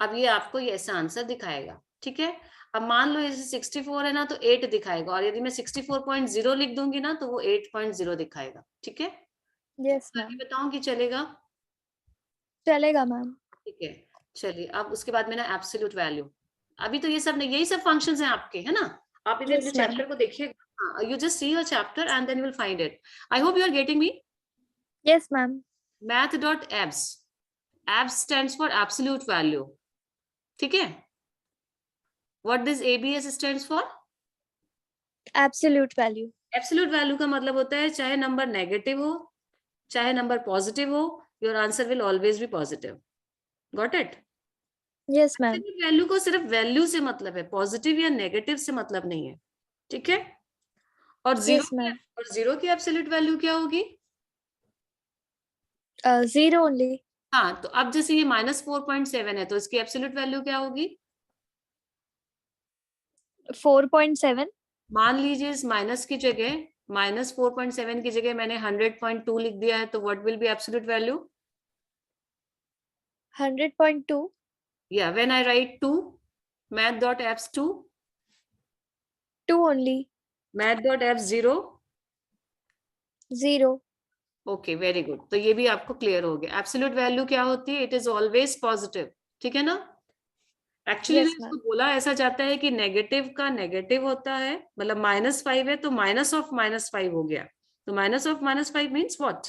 अब ये आपको ये ऐसा आंसर दिखाएगा, ठीक है। अब मान लो जैसे 64 है ना, तो 8 दिखाएगा, और यदि मैं 64.0 लिख दूंगी ना, तो वो 8.0 दिखाएगा, ठीक है। Yes, बाकी ma'am. बताऊं कि चलेगा? चलेगा, ma'am. ठीक है, चलिए। अब उसके बाद में ना एब्सोल्यूट वैल्यू, अभी तो ये सब नहीं, यही सब फंक्शंस हैं आपके, है ना। आप इधर Yes, ma'am. चैप्टर को देखिएगा, you just see your chapter and then you will find it. I hope you are getting me. Yes, ma'am. math.abs, abs stands for absolute value, ठीक है. what does abs stands for? Absolute value. Absolute value का मतलब होता है चाहे number negative हो चाहे number positive हो, your answer will always be positive. Got it? Yes, ma'am. Value को सिर्फ वैल्यू से मतलब है, पॉजिटिव या नेगेटिव से मतलब नहीं है, ठीक है. और Yes, ma'am. जीरो की एब्सोल्यूट वैल्यू क्या होगी? 0 only. हाँ, तो अब जैसे ये -4.7 है, तो इसकी एब्सोल्यूट वैल्यू क्या होगी? 4.7. मान लीजिए इस माइनस की जगह, -4.7 की जगह मैंने 100.2 लिख दिया है, तो what will B absolute value? 100.2. या when I right 2, math.apps 2, 2 only. math.apps 0. 0. Okay, very good. तो ये भी आपको क्लियर हो गया. एब्सोल्यूट वैल्यू क्या होती है? इट इज ऑलवेज पॉजिटिव, ठीक है ना. एक्चुअली Yes, इसको ma'am. बोला ऐसा जाता है कि नेगेटिव का नेगेटिव होता है, मतलब -5 है तो माइनस ऑफ -5 हो गया, तो माइनस ऑफ -5 मीन्स व्हाट?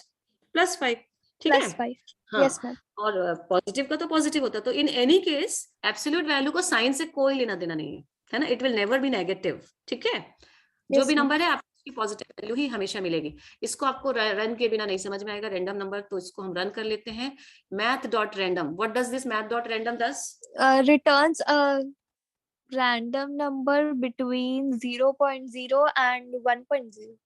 +5, ठीक है. +5. हाँ, Yes, ma'am. और पॉजिटिव का तो पॉजिटिव होता है. तो in any case absolute value को साइन से कोई लेना देना नहीं है ना. It will never be negative, ठीक है. जो Yes, भी ma'am. नंबर है आपकी पॉजिटिव वैल्यू ही हमेशा मिलेगी. इसको आपको रन के बिना नहीं समझ में आएगा, रैंडम नंबर, तो इसको हम रन कर लेते हैं. math.random, what does this math.random does? Returns a random number between 0.0 and 1.0.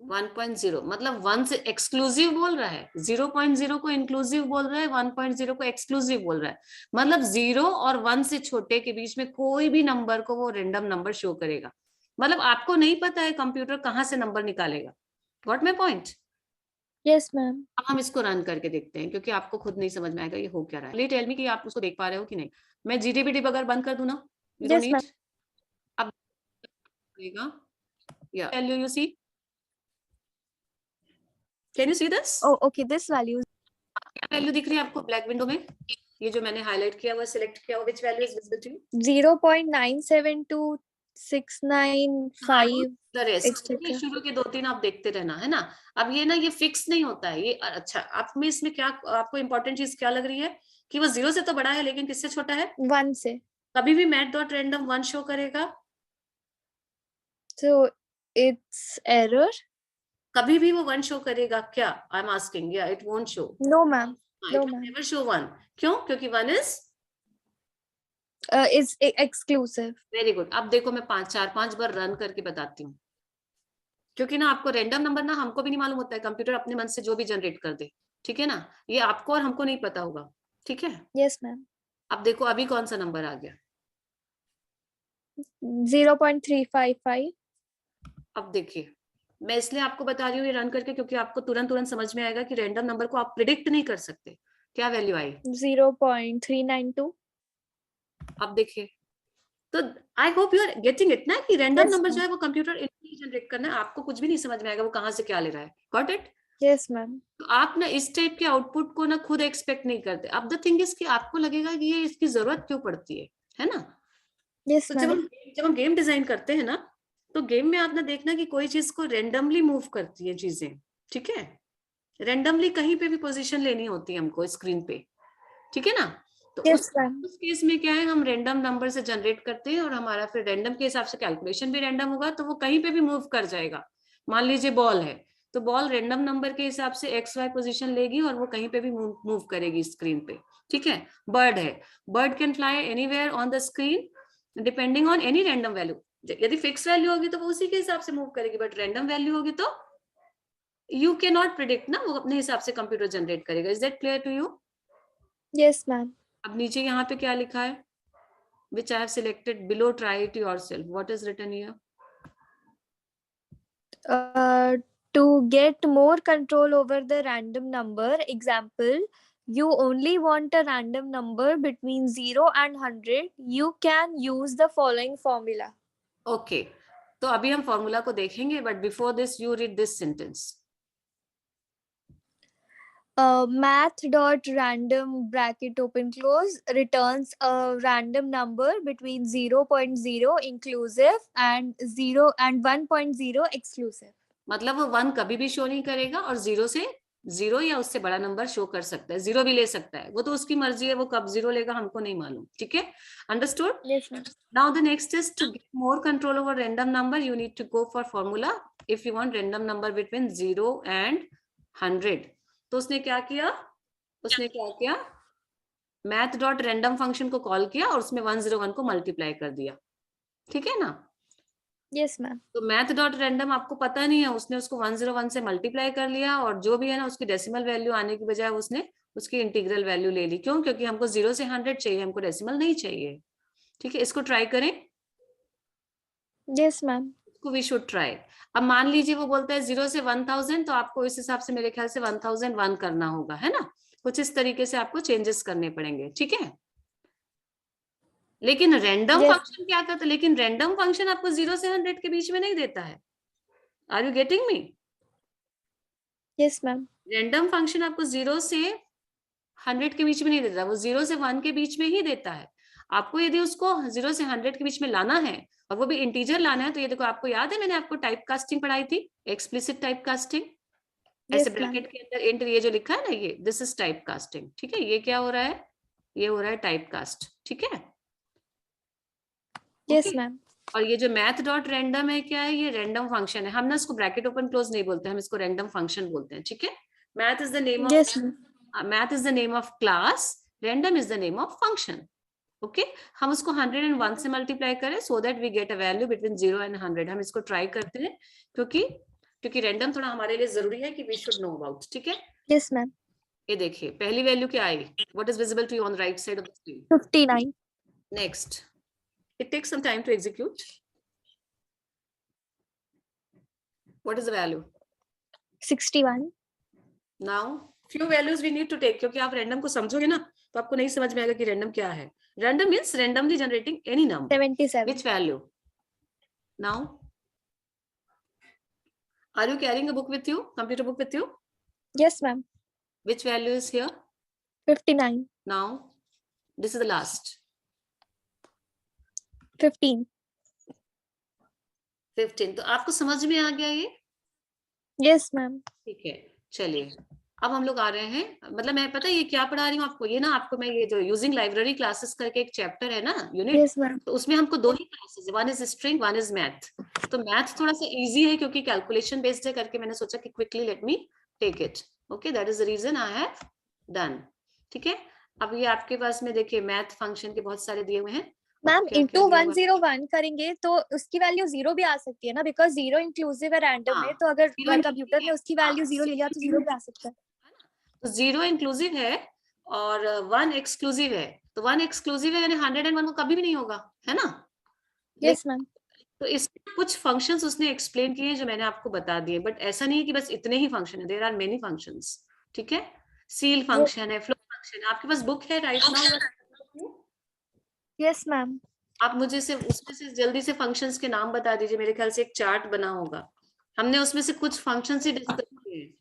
1.0 मतलब 1 से एक्सक्लूसिव बोल रहा है, 0.0 को इंक्लूसिव बोल रहा है, 1.0 को एक्सक्लूसिव बोल रहा है. मतलब 0 और 1 से छोटे के बीच में कोई भी नंबर को वो रैंडम नंबर शो करेगा. मतलब आपको नहीं पता है कंप्यूटर कहाँ से नंबर निकालेगा. Got my point? Yes, ma'am. अब हम इसको रन करके देखते हैं, क्योंकि आपको खुद नहीं समझ में आएगा ये हो क्या रहा है. प्लीज टेल मी कि आप उसको देख पा रहे हो कि नहीं. मैं जीडीबी डिबगर बंद कर दूं ना? You don't Yes, need. ma'am. अब या tell you see, can you see this? Oh, okay. This value क्या वैल्यू दिख रही है आपको ब्लैक विंडो में? ये जो मैंने हाईलाइट किया हुआ सिलेक्ट किया हुआ, which value is visible to you? 0.972695. The rest. etc. ये शुरू के 2-3 आप देखते रहना, है ना. अब ये ना ये फिक्स नहीं होता है ये. अच्छा, आप में इसमें क्या आपको इंपॉर्टेंट चीज क्या लग रही है कि वो 0 से तो बड़ा है लेकिन किससे छोटा है? 1 से. कभी भी math.random 1 शो करेगा. So it's error. कभी भी वो 1 शो करेगा क्या? I am asking. या it won't show. No, ma'am. It No, will ma'am. Never show 1. क्यों? क्योंकि 1 is Is exclusive. Very good. अब देखो मैं 4-5 बार रन करके बताती हूँ, क्योंकि ना आपको रैंडम नंबर ना हमको भी नहीं मालूम होता है, कंप्यूटर अपने मन से जो भी जनरेट कर दे. ठीक है ना, ये आपको और हमको नहीं पता होगा. ठीक है. Yes, ma'am. अब देखो अभी कौन सा नंबर आ गया. 0.355. अब देखिए, मैं इसलिए आपको बता रही हूँ ये रन करके, क्योंकि आपको तुरंत तुरंत समझ में आएगा कि रैंडम नंबर को आप प्रिडिक्ट नहीं कर सकते. क्या वैल्यू आई? 0.392. अब देखिए, तो I hope you are getting it ना, कि रैंडम Yes, नंबर जो ma'am. है वो कंप्यूटर जनरेट करना है. आपको कुछ भी नहीं समझ में आएगा वो कहाँ से क्या ले रहा है. Got it? Yes, ma'am. तो आप ना इस टाइप के आउटपुट को ना खुद एक्सपेक्ट नहीं करते. अब द थिंग इज कि आपको लगेगा कि ये इसकी जरूरत क्यों पड़ती है ना. Yes, तो ma'am. जब हम गेम डिजाइन करते हैं ना, तो गेम में आप ना देखना कि कोई चीज को रेंडमली मूव करती है चीजें. ठीक है, रेंडमली कहीं पे भी पोजीशन लेनी होती है हमको स्क्रीन पे. ठीक है ना. तो Yes, ma'am. उस केस में क्या है, हम रेंडम नंबर से जनरेट करते हैं और हमारा फिर रेंडम के हिसाब से कैलकुलेशन भी रेंडम होगा, तो वो कहीं पे भी मूव कर जाएगा. मान लीजिए बॉल है, तो बॉल रेंडम नंबर के हिसाब से XY पोजीशन लेगी और वो कहीं पे भी मूव करेगी स्क्रीन पे. ठीक है. बर्ड है, bird can fly anywhere on the screen depending on any random value. यदि फिक्स वैल्यू होगी तो वो उसी के हिसाब से मूव करेगी, बट रैंडम वैल्यू होगी तो यू कैन नॉट प्रिडिक्ट ना, वो अपने हिसाब से कंप्यूटर जनरेट करेगा. Is that clear to you? Yes, ma'am. अब नीचे यहाँ पे क्या लिखा है, which I have selected below, try it yourself. What is written here? To get more control over the random number, example, you only want a random number between 0 and 100, you can use the following formula. Okay. तो अभी हम formula को देखेंगे, but before this you read this sentence. Math.random bracket open close returns a random number between 0.0 inclusive and 0 and 1.0 exclusive. मतलब वो 1 कभी भी show नहीं करेगा और 0 से 0 या उससे बड़ा नंबर शो कर सकता है. 0 भी ले सकता है, वो तो उसकी मर्जी है, वो कब 0 लेगा हमको नहीं मालूम. ठीक है, understood? Yes, ma'am. Now the next is to get more control over random number, you need to go for formula. If you want random number between 0 and 100, तो उसने क्या किया, मैथ डॉट रैंडम फंक्शन को call किया और उसमें 101 को multiply कर दिया. ठीक है ना. Yes, ma'am. तो मैथ डॉट रैंडम आपको पता नहीं है, उसने उसको 101 से मल्टीप्लाई कर लिया और जो भी है ना उसकी डेसिमल वैल्यू आने की बजाय उसने उसकी इंटीग्रल वैल्यू ले ली. क्यों? क्योंकि हमको 0 से 100 चाहिए, हमको डेसिमल नहीं चाहिए. ठीक है, इसको ट्राई करें. Yes, ma'am. इसको वी शुड ट्राई. अब मान लीजिए वो बोलता है 0 से 1000, तो आपको इस हिसाब से मेरे ख्याल से 1001 करना होगा, है ना. कुछ इस तरीके से आपको चेंजेस करने पड़ेंगे. ठीक है. लेकिन रैंडम Yes. फंक्शन क्या करता है, लेकिन रैंडम फंक्शन आपको 0 से 100 के बीच में नहीं देता है. Are you getting me? Yes, ma'am. Random function आपको 0 से 100 के बीच में नहीं देता, वो 0 से 1 के बीच में ही देता है. आपको यदि उसको 0 से 100 के बीच में लाना है और वो भी इंटीजर लाना है, तो ये देखो, आपको याद है मैंने आपको टाइप कास्टिंग पढ़ाई थी, एक्सप्लिसिट टाइप कास्टिंग. ऐसे Yes, ma'am. ब्रैकेट के अंदर इंटर ये जो लिखा है ना, ये दिस इज टाइप कास्टिंग. ठीक है, ये क्या हो रहा है, ये हो रहा है टाइप कास्ट. ठीक है. Yes, Okay? ma'am. और ये जो मैथ डॉट रैंडम है क्या है, ये रैंडम फंक्शन है. हम ना इसको ब्रैकेट ओपन क्लोज नहीं बोलते, हम इसको रैंडम फंक्शन बोलते हैं. ठीक है. Math is the name of Yes, ma'am. Math is the name of class, random is the name of function. Okay, हम उसको 101 से मल्टीप्लाई करें so that we get a value between 0 and 100. हम इसको ट्राई करते हैं क्योंकि रैंडम थोड़ा हमारे लिए जरूरी है कि वी शुड नो अबाउट. ठीक है. Yes, ma'am. ये देखिए पहली वैल्यू क्या आई, what is visible to you on the right side of the screen. 59. Next, it takes some time to execute. What is the value? 61. Now few values we need to take, क्योंकि आप random को समझोगे ना तो आपको नहीं समझ में आएगा कि रैंडम क्या है. Random means randomly generating any number. 77. Which value? Now, are you carrying a book with you, computer book with you? Yes, ma'am. Which value is here? 59. Now this is the last. 15. 15. तो आपको समझ में आ गया ये? Yes, ma'am. ठीक है, चलिए अब हम लोग आ रहे हैं, मतलब मैं पता है ये क्या पढ़ा रही हूँ आपको, ये ना आपको मैं ये जो यूजिंग लाइब्रेरी क्लासेस करके एक चैप्टर है ना यूनिट, यस मैम। तो उसमें हमको दो ही क्लासेस है, one is string, one is math. तो मैथ थोड़ा सा इजी है क्योंकि कैलकुलेशन बेस्ड है करके मैंने सोचा कि quickly let me take it. Okay, that is the reason I have done. ठीक है, अब ये आपके पास में देखिए मैथ फंक्शन के बहुत सारे दिए हुए हैं। मैम क्या इंटू क्या दिया हुआ है? 101 करेंगे तो उसकी वैल्यू 0 भी आ सकती है ना, बिकॉज 0 इंक्लूसिव है रैंडम में, हाँ, तो अगर zero कंप्यूटर ने उसकी वैल्यू 0 ले लिया तो 0 भी आ सकता है। तो 0 इंक्लूसिव है और 1 एक्सक्लूसिव है, तो 1 एक्सक्लूसिव है यानी 101 को कभी भी नहीं होगा, है ना? Yes ma'am. तो इसमें कुछ फंक्शंस उसने एक्सप्लेन किए हैं जो मैंने आपको बता दिए, बट ऐसा नहीं है कि बस इतने ही फंक्शन है, देयर आर मेनी फंक्शंस। ठीक है, सील फंक्शन है, फ्लो फंक्शन है, आपके पास बुक है राइट नाउ? Yes ma'am. आप मुझे से उसमें से जल्दी से फंक्शंस के नाम बता दीजिए, मेरे ख्याल से एक चार्ट बना होगा, हमने उसमें से कुछ फंक्शंस ही डिस्कस किए हैं,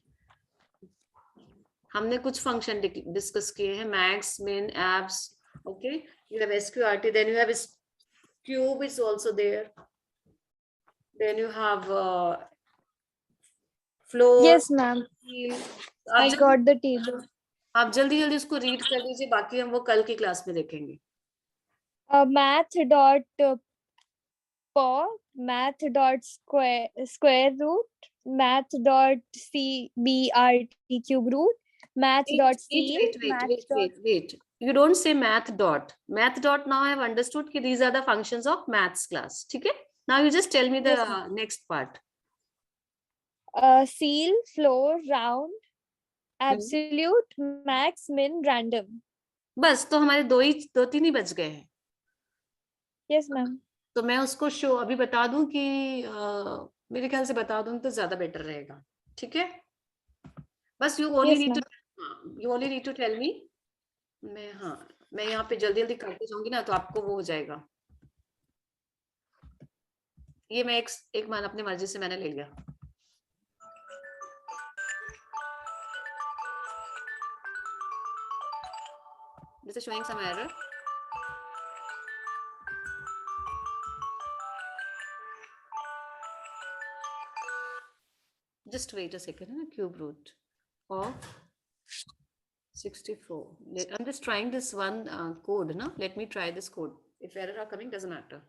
हमने कुछ फंक्शन डिस्कस किए हैं, मैक्स, मिन, abs. Okay, you have sqrt, then you have cube is also there, then you have floor, yes ma'am, I आप गॉट द टेबल। जल्दी जल्दी उसको रीड कर दीजिए, बाकी हम वो कल की क्लास में देखेंगे। Math dot pow, math dot square root, math dot C B R T cube root, math Wait, dot wait, सी, wait, wait, math wait, dot. wait, wait. You don't say math dot. Math dot now I have understood कि these are the functions of maths class. ठीक है? Now you just tell me the yes next part. Seal, floor, round, absolute, max, मिन, random. बस तो हमारे दो तीन ही बच गए हैं। Yes ma'am. तो मैं उसको शो अभी बता दूं कि मेरे ख्याल से बता दूं तो ज्यादा बेटर रहेगा। ठीक है, बस yes ma'am. You only need to tell me. मैं यहाँ पे जल्दी जल्दी करते जाऊंगी ना तो आपको वो हो जाएगा। ये मैं एक मान अपनी मर्जी से मैंने ले लिया। This is showing some error. Just wait a second. Cube root of 64. I'm just trying this one code. No? Let me try this code. If error are coming, doesn't matter.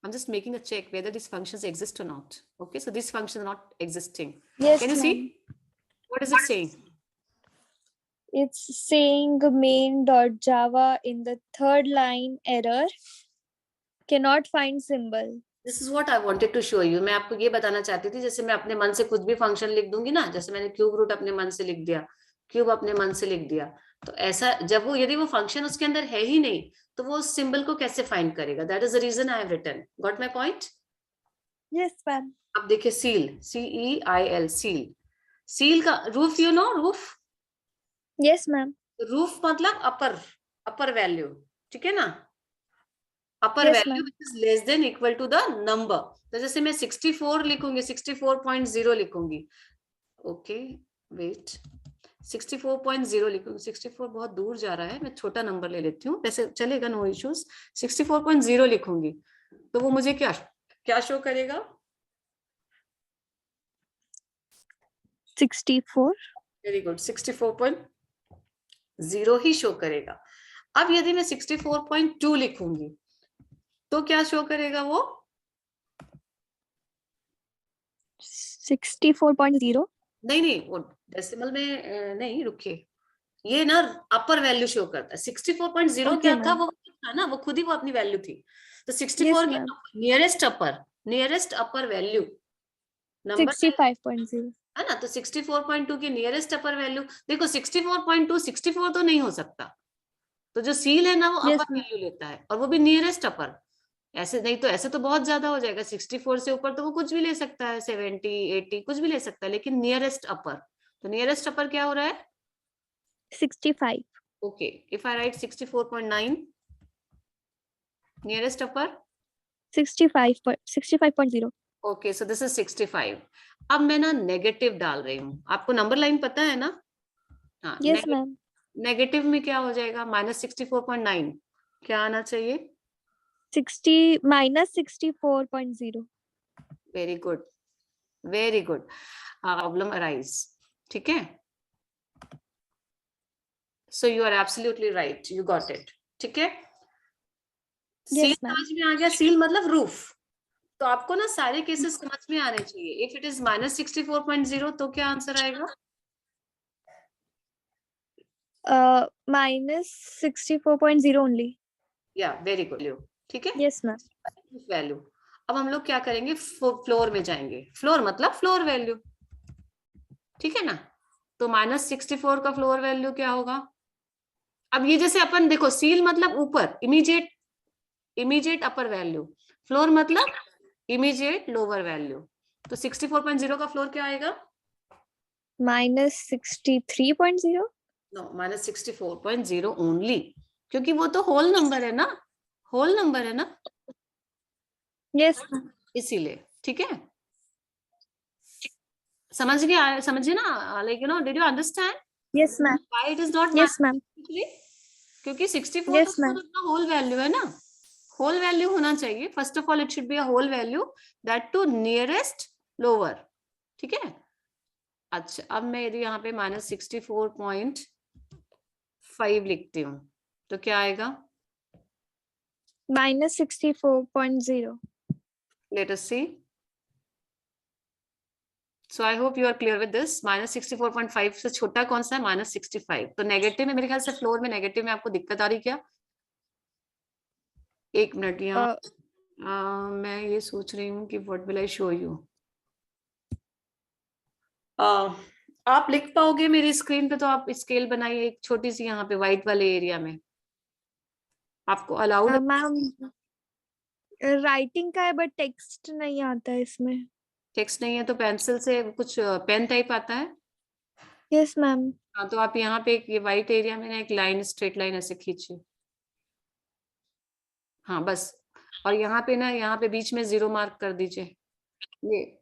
I'm just making a check whether these functions exist or not. Okay, so these functions are not existing. Yes, Can you ma'am. see? What is it saying? It's saying main.java in the third line error. Cannot find symbol. This is what I wanted to show you. मैं आपको ये बताना चाहती थी, जैसे मैं अपने मन से कुछ भी फंक्शन लिख दूंगी ना, जैसे मैंने क्यूब रूट अपने मन से लिख दिया, क्यूब अपने मन से लिख दिया, तो ऐसा जब वो यदि वो फंक्शन उसके अंदर है ही नहीं तो वो उस सिंबल को कैसे फाइंड करेगा? That is the reason I have written. Got my point? Yes, ma'am. अब देखिए सील, CEIL, सील, सील का roof, you know roof? Yes, ma'am. Roof मतलब अपर वैल्यू, ठीक है ना? Upper Yes, value ma'am. Which is less than equal to the number. तो जैसे मैं 64 लिखूंगी, 64.0 लिखूंगी। ओके वेट, 64.0 लिखूंगी। 64 बहुत दूर जा रहा है, मैं छोटा नंबर ले लेती हूँ, वैसे चलेगा, नो इश्यूज। 64.0 लिखूंगी तो वो मुझे क्या क्या शो करेगा? 64. वेरी गुड, 64.0 ही शो करेगा। अब यदि मैं 64.2 लिखूंगी तो क्या शो करेगा वो? 64.0. नहीं वो डेसिमल में नहीं, रुकिए, ये ना अपर वैल्यू शो करता है। 64.0 Okay, क्या था? ma'am. वो था ना, वो खुद ही वो अपनी वैल्यू थी। तो 64 Yes, के ma'am. नियरेस्ट अपर वैल्यू नंबर 65.0. है ना, तो 64.2 की नियरेस्ट अपर वैल्यू देखो, 64.2 64 तो नहीं हो सकता, तो जो सील है ना वो Yes, अपर ma'am. वैल्यू लेता है और वो भी नियरेस्ट अपर। ऐसे नहीं तो ऐसे तो बहुत ज्यादा हो जाएगा, 64 से ऊपर तो वो कुछ भी ले सकता है, 70 80 कुछ भी ले सकता है, लेकिन नियरेस्ट अपर, तो नियरेस्ट अपर क्या हो रहा है? 65. Okay, if I right 64.9, nearest upper 65.0. Okay, so this is 65। अब मैं ना नेगेटिव डाल रही हूँ, आपको नंबर लाइन पता है ना? हाँ, Yes, ma'am. नेगेटिव में क्या हो जाएगा? -64.9 क्या आना चाहिए? 60 minus 64.0. Very good, very good. Problem arise, ठीक है। So you are absolutely right, you got it. ठीक है, सील Yes, ma'am. समझ में आ गया। सील मतलब रूफ। तो आपको ना सारे केसेस समझ में आने चाहिए। इफ इट इज -64.0 तो क्या आंसर आएगा? -64.0 only. या वेरी गुड। ठीक है, Yes, ma'am. वैल्यू। अब हम लोग क्या करेंगे, फ्लोर में जाएंगे। फ्लोर मतलब फ्लोर वैल्यू, ठीक है ना। तो -64 का फ्लोर वैल्यू क्या होगा? अब ये जैसे अपन देखो, सील मतलब ऊपर, इमीडिएट, इमीडिएट अपर वैल्यू। फ्लोर मतलब इमीडिएट लोअर वैल्यू। तो 64.0 का फ्लोर क्या आएगा? -63.0. नो, -64.0 ओनली, क्योंकि वो तो होल नंबर है ना, होल नंबर है ना, Yes, ma'am. इसीलिए। ठीक है, समझ गया, समझिए ना, like you know, did you understand Yes, ma'am. Why it is not Yes, ma'am. क्योंकि 64 तो Yes, ma'am. अपना होल वैल्यू है ना, होल वैल्यू होना चाहिए। First of all it should be a whole value, that to nearest lower. ठीक है, अच्छा अब मैं यदि यहाँ पे -64.5 लिखती हूँ तो क्या आएगा? -64.0. Let us see. So I hope you are clear with this. -64.5 से छोटा कौन सा है? -65। तो नेगेटिव में, मेरे ख्याल से फ्लोर में नेगेटिव में आपको दिक्कत आ रही क्या? एक मिनट, यहाँ मैं ये सोच रही हूँ कि what will I show you. आप लिख पाओगे मेरी स्क्रीन पे? तो आप स्केल बनाइए एक छोटी सी यहाँ पे व्हाइट वाले एरिया में। आपको अलाउड है? मैम राइटिंग का है बट टेक्स्ट नहीं आता है इसमें. टेक्स्ट नहीं है तो पेंसिल से कुछ पेन टाइप आता है? Yes ma'am. हाँ, तो आप यहाँ पे एक ये व्हाइट एरिया में ना एक लाइन, स्ट्रेट लाइन ऐसे खींचिए। हाँ बस, और यहाँ पे ना, यहाँ पे बीच में 0 मार्क कर दीजिए ये।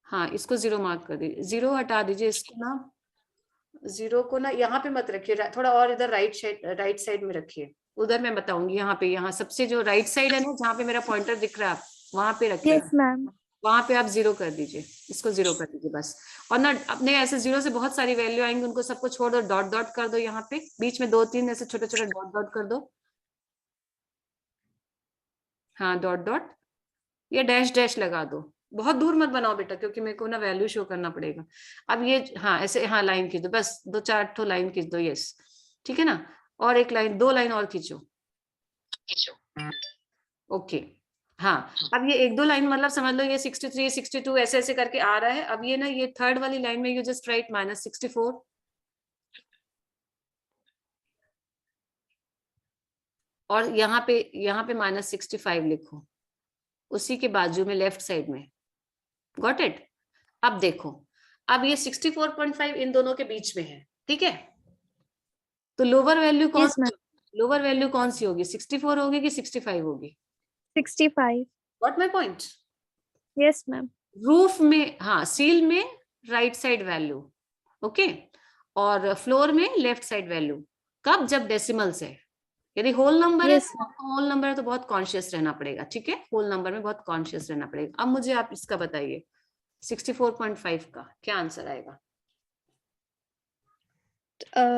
हाँ, इसको 0 मार्क कर दीजिए, 0 हटा दीजिए इसको ना। 0 को ना यहाँ पे मत रखिए, थोड़ा और इधर राइट साइड में रखिए। उधर मैं बताऊंगी, यहाँ पे, यहाँ सबसे जो राइट साइड है ना, जहाँ पे मेरा पॉइंटर दिख रहा है, वहां पे रखिए। Yes ma'am. वहां पे आप 0 कर दीजिए, इसको 0 कर दीजिए बस। और ना अपने ऐसे 0 से बहुत सारी वैल्यू आएंगी, उनको सबको छोड़ दो, डॉट डॉट कर दो। यहाँ पे बीच में 2-3 ऐसे छोटे छोटे डॉट डॉट कर दो। हाँ, डॉट डॉट या डैश डैश लगा दो। बहुत दूर मत बनाओ बेटा, क्योंकि मेरे को ना वैल्यू शो करना पड़ेगा। अब ये, हाँ ऐसे, हाँ लाइन खींच दो बस, 2-4 ठो लाइन खींच दो। यस, ठीक है ना। और एक लाइन, 2 लाइन और खींचो। ओके, हाँ। अब ये 1-2 लाइन मतलब समझ लो, ये 63, 62 ऐसे ऐसे करके आ रहा है। अब ये ना, ये थर्ड वाली लाइन में यू जस्ट राइट -64, और यहाँ पे -65 लिखो, उसी के बाजू में लेफ्ट साइड में। Got it? अब देखो, अब ये 64.5 इन दोनों के बीच में है, ठीक है। तो लोअर वैल्यू कौन यस मैम. लोअर वैल्यू कौन सी होगी? 64 होगी कि 65 होगी? 65. What my point? Yes ma'am. Roof में, हाँ, सील में राइट साइड वैल्यू, ओके, और फ्लोर में लेफ्ट साइड वैल्यू। कब? जब डेसिमल्स है। यदि होल नंबर है, यस. होल नंबर है तो बहुत कॉन्शियस रहना पड़ेगा, ठीक है। होल नंबर में बहुत कॉन्शियस रहना पड़ेगा। अब मुझे आप इसका बताइए, 64.5 का क्या आंसर आएगा?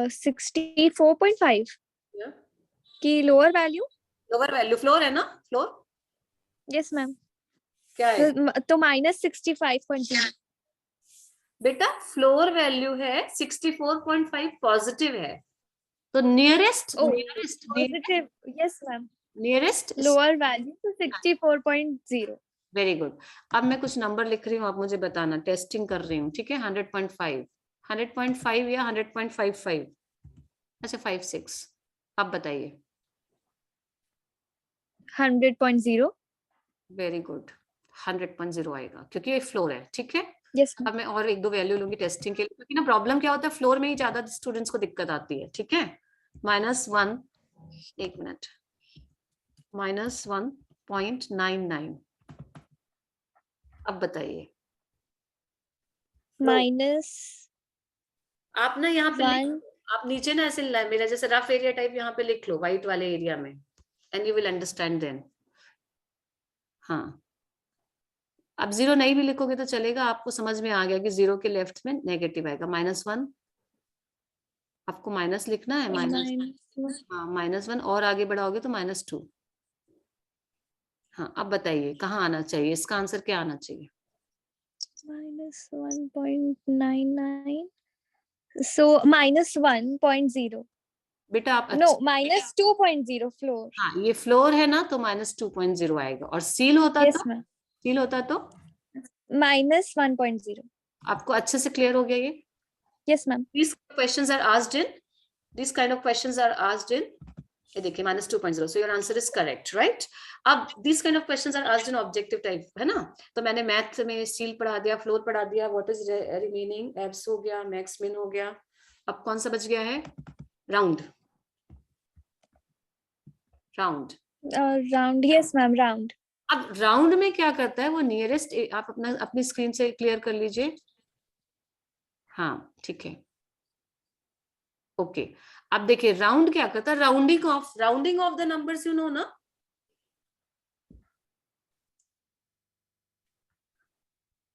64.5 की lower value. Lower value floor है ना, फ्लोर यस मैम. क्या है तो -65.0. बेटा? फ्लोर वैल्यू है 64.5, पॉजिटिव है। तो nearest Oh, nearest positive. Yes ma'am. Nearest. Lower value to 64.0. Very good. अब मैं कुछ नंबर लिख रही हूँ, आप मुझे बताना, टेस्टिंग कर रही हूँ, ठीक है। 100.5, 100.5 या 100.55? अच्छा, 56। अब बताइए। 100.0. वेरी गुड, 100.0 आएगा, क्योंकि ये फ्लोर है, ठीक है। Yes ma'am. अब मैं और 1-2 वैल्यू लूंगी टेस्टिंग के लिए, क्योंकि ना प्रॉब्लम क्या होता है, फ्लोर में ही ज्यादा स्टूडेंट्स को दिक्कत आती है, ठीक है। -1, एक मिनट, -1.99। अब बताइए। Minus आप ना यहाँ पे 1. आप नीचे ना ऐसे मेरा जैसे रफ एरिया टाइप यहाँ पे लिख लो, व्हाइट वाले एरिया में, and you will understand then. हाँ, अब 0 नहीं भी लिखोगे तो चलेगा, आपको समझ में आ गया कि 0 के लेफ्ट में नेगेटिव आएगा, -1। आपको माइनस लिखना है, माइनस, हाँ -1 और आगे बढ़ाओगे तो -2। हाँ, अब बताइए कहाँ आना चाहिए, इसका आंसर क्या आना चाहिए? -1.99, so -1.0, बेटा आप no, -2.0 floor. हाँ, ये फ्लोर है ना, तो -2.0 आएगा। और सील होता Yes तो, ma'am, सील होता तो -1.0. आपको अच्छे से क्लियर हो गया ये? Yes ma'am. These questions are asked in, these kind of questions are asked in, ये देखिए -2.0, so your answer is correct, right? अब these kind of questions are asked in objective type, है ना? तो मैंने मैथ में सील पढ़ा दिया, फ्लोर पढ़ा दिया, व्हाट इज रिमेनिंग, एब्स हो गया, मैक्स मिन हो गया, अब कौन सा बच गया है? Round, round. Round, yes ma'am, round. अब राउंड में क्या करता है वो, नियरेस्ट, आप अपनी स्क्रीन से क्लियर कर लीजिए। हाँ ठीक है, ओके। अब देखिए राउंड क्या करता है, rounding of the numbers, you know ना।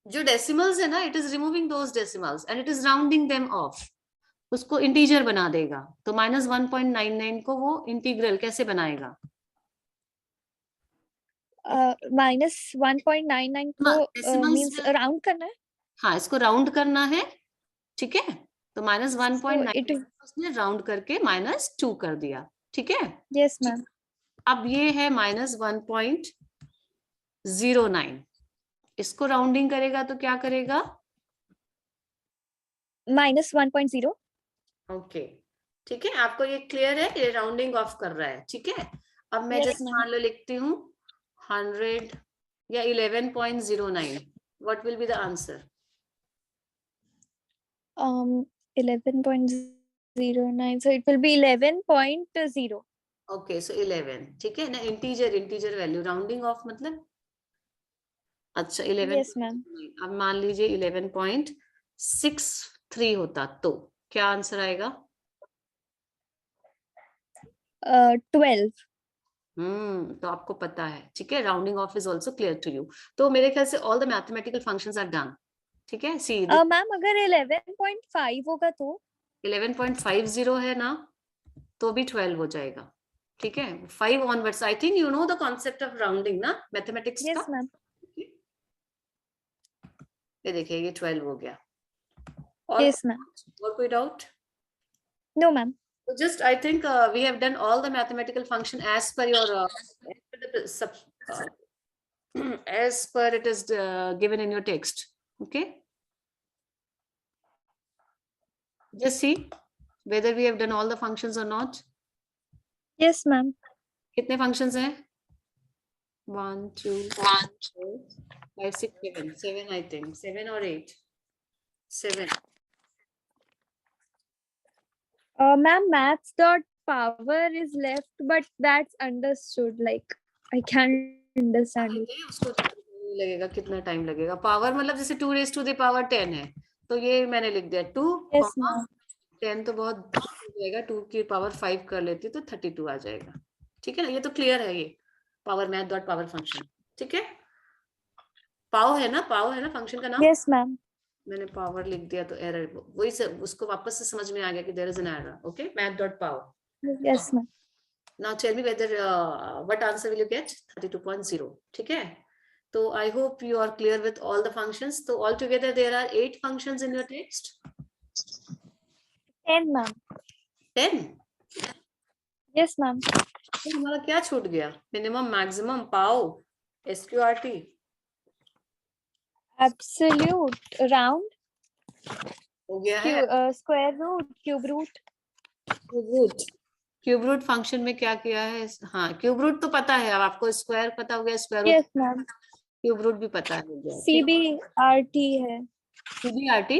जो डेसिमल्स है ना, it is removing those decimals and it is rounding them of, उसको इंटीजर बना देगा। तो -1.99 को वो इंटीग्रल कैसे बनाएगा? -1.99 हाँ, को decimals means में, राउंड करना है, हाँ इसको राउंड करना है, ठीक है। तो so it, -1.9 उसने राउंड करके -2 कर दिया, ठीक है। yes ma'am, अब ये है -1.09, इसको राउंडिंग करेगा तो क्या करेगा? -1.0. ओके, ठीक है, आपको ये क्लियर है, ये राउंडिंग ऑफ कर रहा है, ठीक है। अब मैं Yes जैसे ma'am. मान लो लिखती हूँ 100 या 11.09, what will be the answer? 11.09, so it will be 11.0. Okay, so 11, ठीक है ना, इंटीजर वैल्यू, राउंडिंग ऑफ मतलब, अच्छा 11। Yes ma'am. अब मान लीजिए 11.63 होता तो क्या आंसर आएगा? 12. तो आपको पता है, ठीक है, rounding off is also clear to you. तो मेरे ख्याल से all the mathematical functions are done, ठीक है। सी मैम अगर 11.5 होगा तो 11.50 है ना, तो भी 12 हो जाएगा, ठीक है। 5 onwards, I think you know the concept of rounding ना, मैथमेटिक्स yes का। ma'am. ये देखिए ये 12 हो गया। और Yes ma'am. कोई doubt? No ma'am. So just I think we have done all the mathematical function as per your as per it is given in your text. Okay. Just see whether we have done all the functions or not. Yes ma'am. कितने functions हैं? 1, 2, 3, 4, 5, 6, 7. 7 I think. 7 or 8. 7. Ma'am, maths dot power is left, but that's understood. Like I can't understand it. उसको लगेगा, कितना time लगेगा? Power मतलब जैसे 2 raised to the power 10 है, तो ये मैंने लिख दिया 2, Yes ma'am. 10 तो बहुत हो जाएगा, 2 की पावर 5 कर लेती तो 32 आ जाएगा, ठीक है ना। ये तो क्लियर है, ये power math dot power function, ठीक है। पाव है ना, पाव है ना फंक्शन का नाम। Yes ma'am. मैंने पावर लिख दिया तो एरर, वही से उसको वापस से समझ में आ गया कि there is an error. Okay, math dot power. Yes ma'am. Now tell me whether what answer will you get? 32.0, ठीक है। So I hope you are clear with all the functions. So altogether there are 8 functions in your text. 10 ma'am. 10? Yes ma'am. तो हमारा क्या छूट गया? Minimum, maximum, पाव, SQRT, Absolute, round, हो गया है। square root, cube root. Cube root function में क्या किया है? हाँ, क्यूब रूट तो पता है, अब आपको स्क्वायर पता हो गया, square root, Yes ma'am. Cube root भी पता हो गया। CBRT है. CBRT,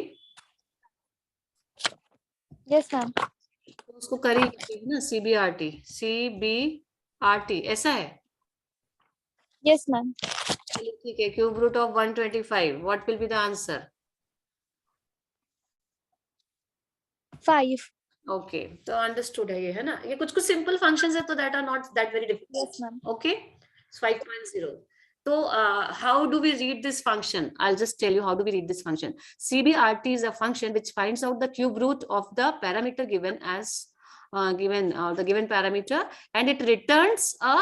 Yes ma'am. तो उसको करी ना, CBRT ऐसा है। Yes ma'am. चलिए ठीक है, cube root of 125, what will be the answer? 5. Okay, तो अंडरस्टूड है ये, है ना। ये कुछ कुछ सिंपल फंक्शंस है तो that are not that very difficult. Yes ma'am. Okay, 5.0। So how do we read this function? I'll just tell you how do we read this function. CBRT is a function which finds out the cube root of the parameter given as the given parameter, and it returns a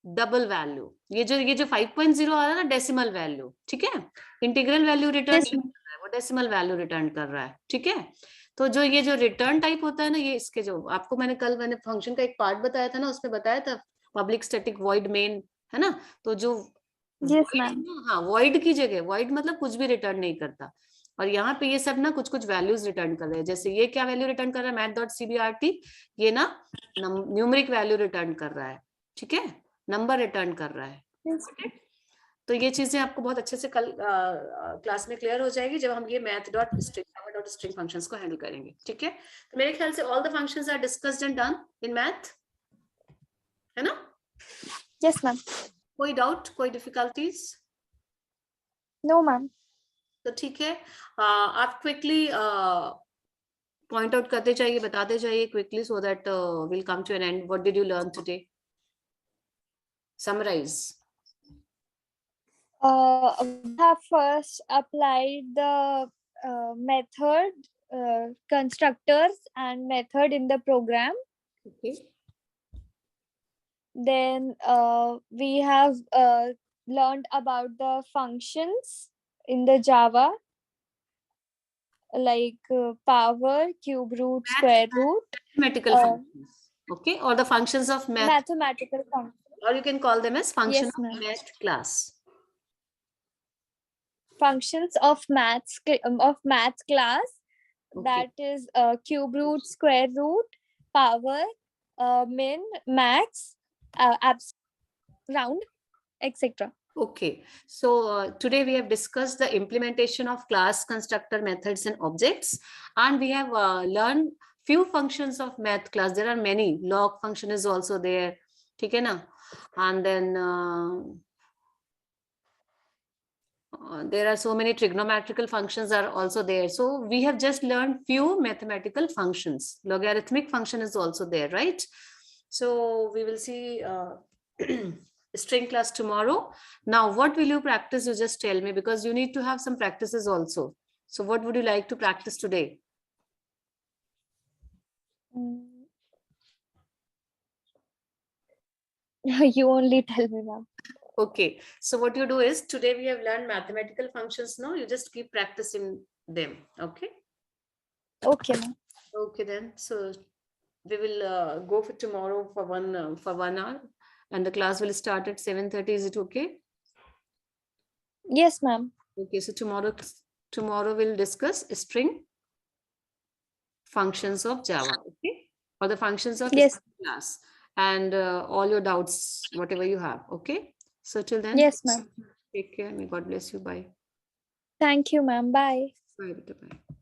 double value. ये जो 5.0 आ रहा है ना decimal value, ठीक है, integral value return Yes, कर ma'am. रहा है, वो डेसिमल वैल्यू रिटर्न कर रहा है, ठीक है. तो जो ये जो रिटर्न टाइप होता है ना, ये इसके जो आपको मैंने फंक्शन का एक पार्ट बताया था ना, उसमें बताया था पब्लिक स्टैटिक वॉइड मेन, है ना. तो जो Yes, void है ma'am. ना, हाँ, वॉइड की जगह, वॉइड मतलब कुछ भी रिटर्न नहीं करता, और यहाँ पे ये सब ना कुछ कुछ वैल्यूज रिटर्न कर रहे हैं. जैसे ये क्या वैल्यू रिटर्न कर रहा है, math.cbrt, ये ना न्यूमेरिक वैल्यू रिटर्न कर रहा है, ठीक है, नंबर रिटर्न कर रहा है. Yes. तो ये चीजें आपको बहुत अच्छे से कल क्लास में क्लियर हो जाएगी जब हम ये math.string फंक्शंस को हैंडल करेंगे, ठीक है. तो मेरे ख्याल से all the functions are discussed and done in math, है ना. Yes, ma'am. कोई डाउट, कोई डिफिकल्टीज? No, ma'am. तो ठीक है, आप क्विकली पॉइंट आउट करते जाइए, बताते जाइए quickly, so that will come to an end. What did you learn today? Summarize. We have first applied the method, constructors and method in the program. Okay. Then we have learned about the functions in the Java, like power, cube root, square root, Mathematical functions. Okay, or the functions of math, mathematical functions. or you can call them as function Yes, of ma'am. math class. Functions of math class, Okay. that is cube root, square root, power, min, max, round, etc. Okay, so today we have discussed the implementation of class, constructor, methods, and objects, and we have learned few functions of math class. There are many. Log function is also there, ठीक है ना? And then there are so many trigonometrical functions are also there. So we have just learned few mathematical functions. Logarithmic function is also there, right? So we will see string class tomorrow. Now, what will you practice? You just tell me, because you need to have some practices also. So what would you like to practice today? You only tell me, ma'am. Okay, so what you do is, today we have learned mathematical functions. No, you just keep practicing them. Okay. Okay, ma'am. Okay then. So we will go for tomorrow for 1 hour, and the class will start at 7:30. Is it okay? Yes, ma'am. Okay, so tomorrow we'll discuss string functions of Java, okay, or the functions of Yes. string class, and all your doubts, whatever you have. Okay, so till then, Yes, ma'am. take care. May God bless you. Bye. Thank you, ma'am. Bye. Bye. Bye.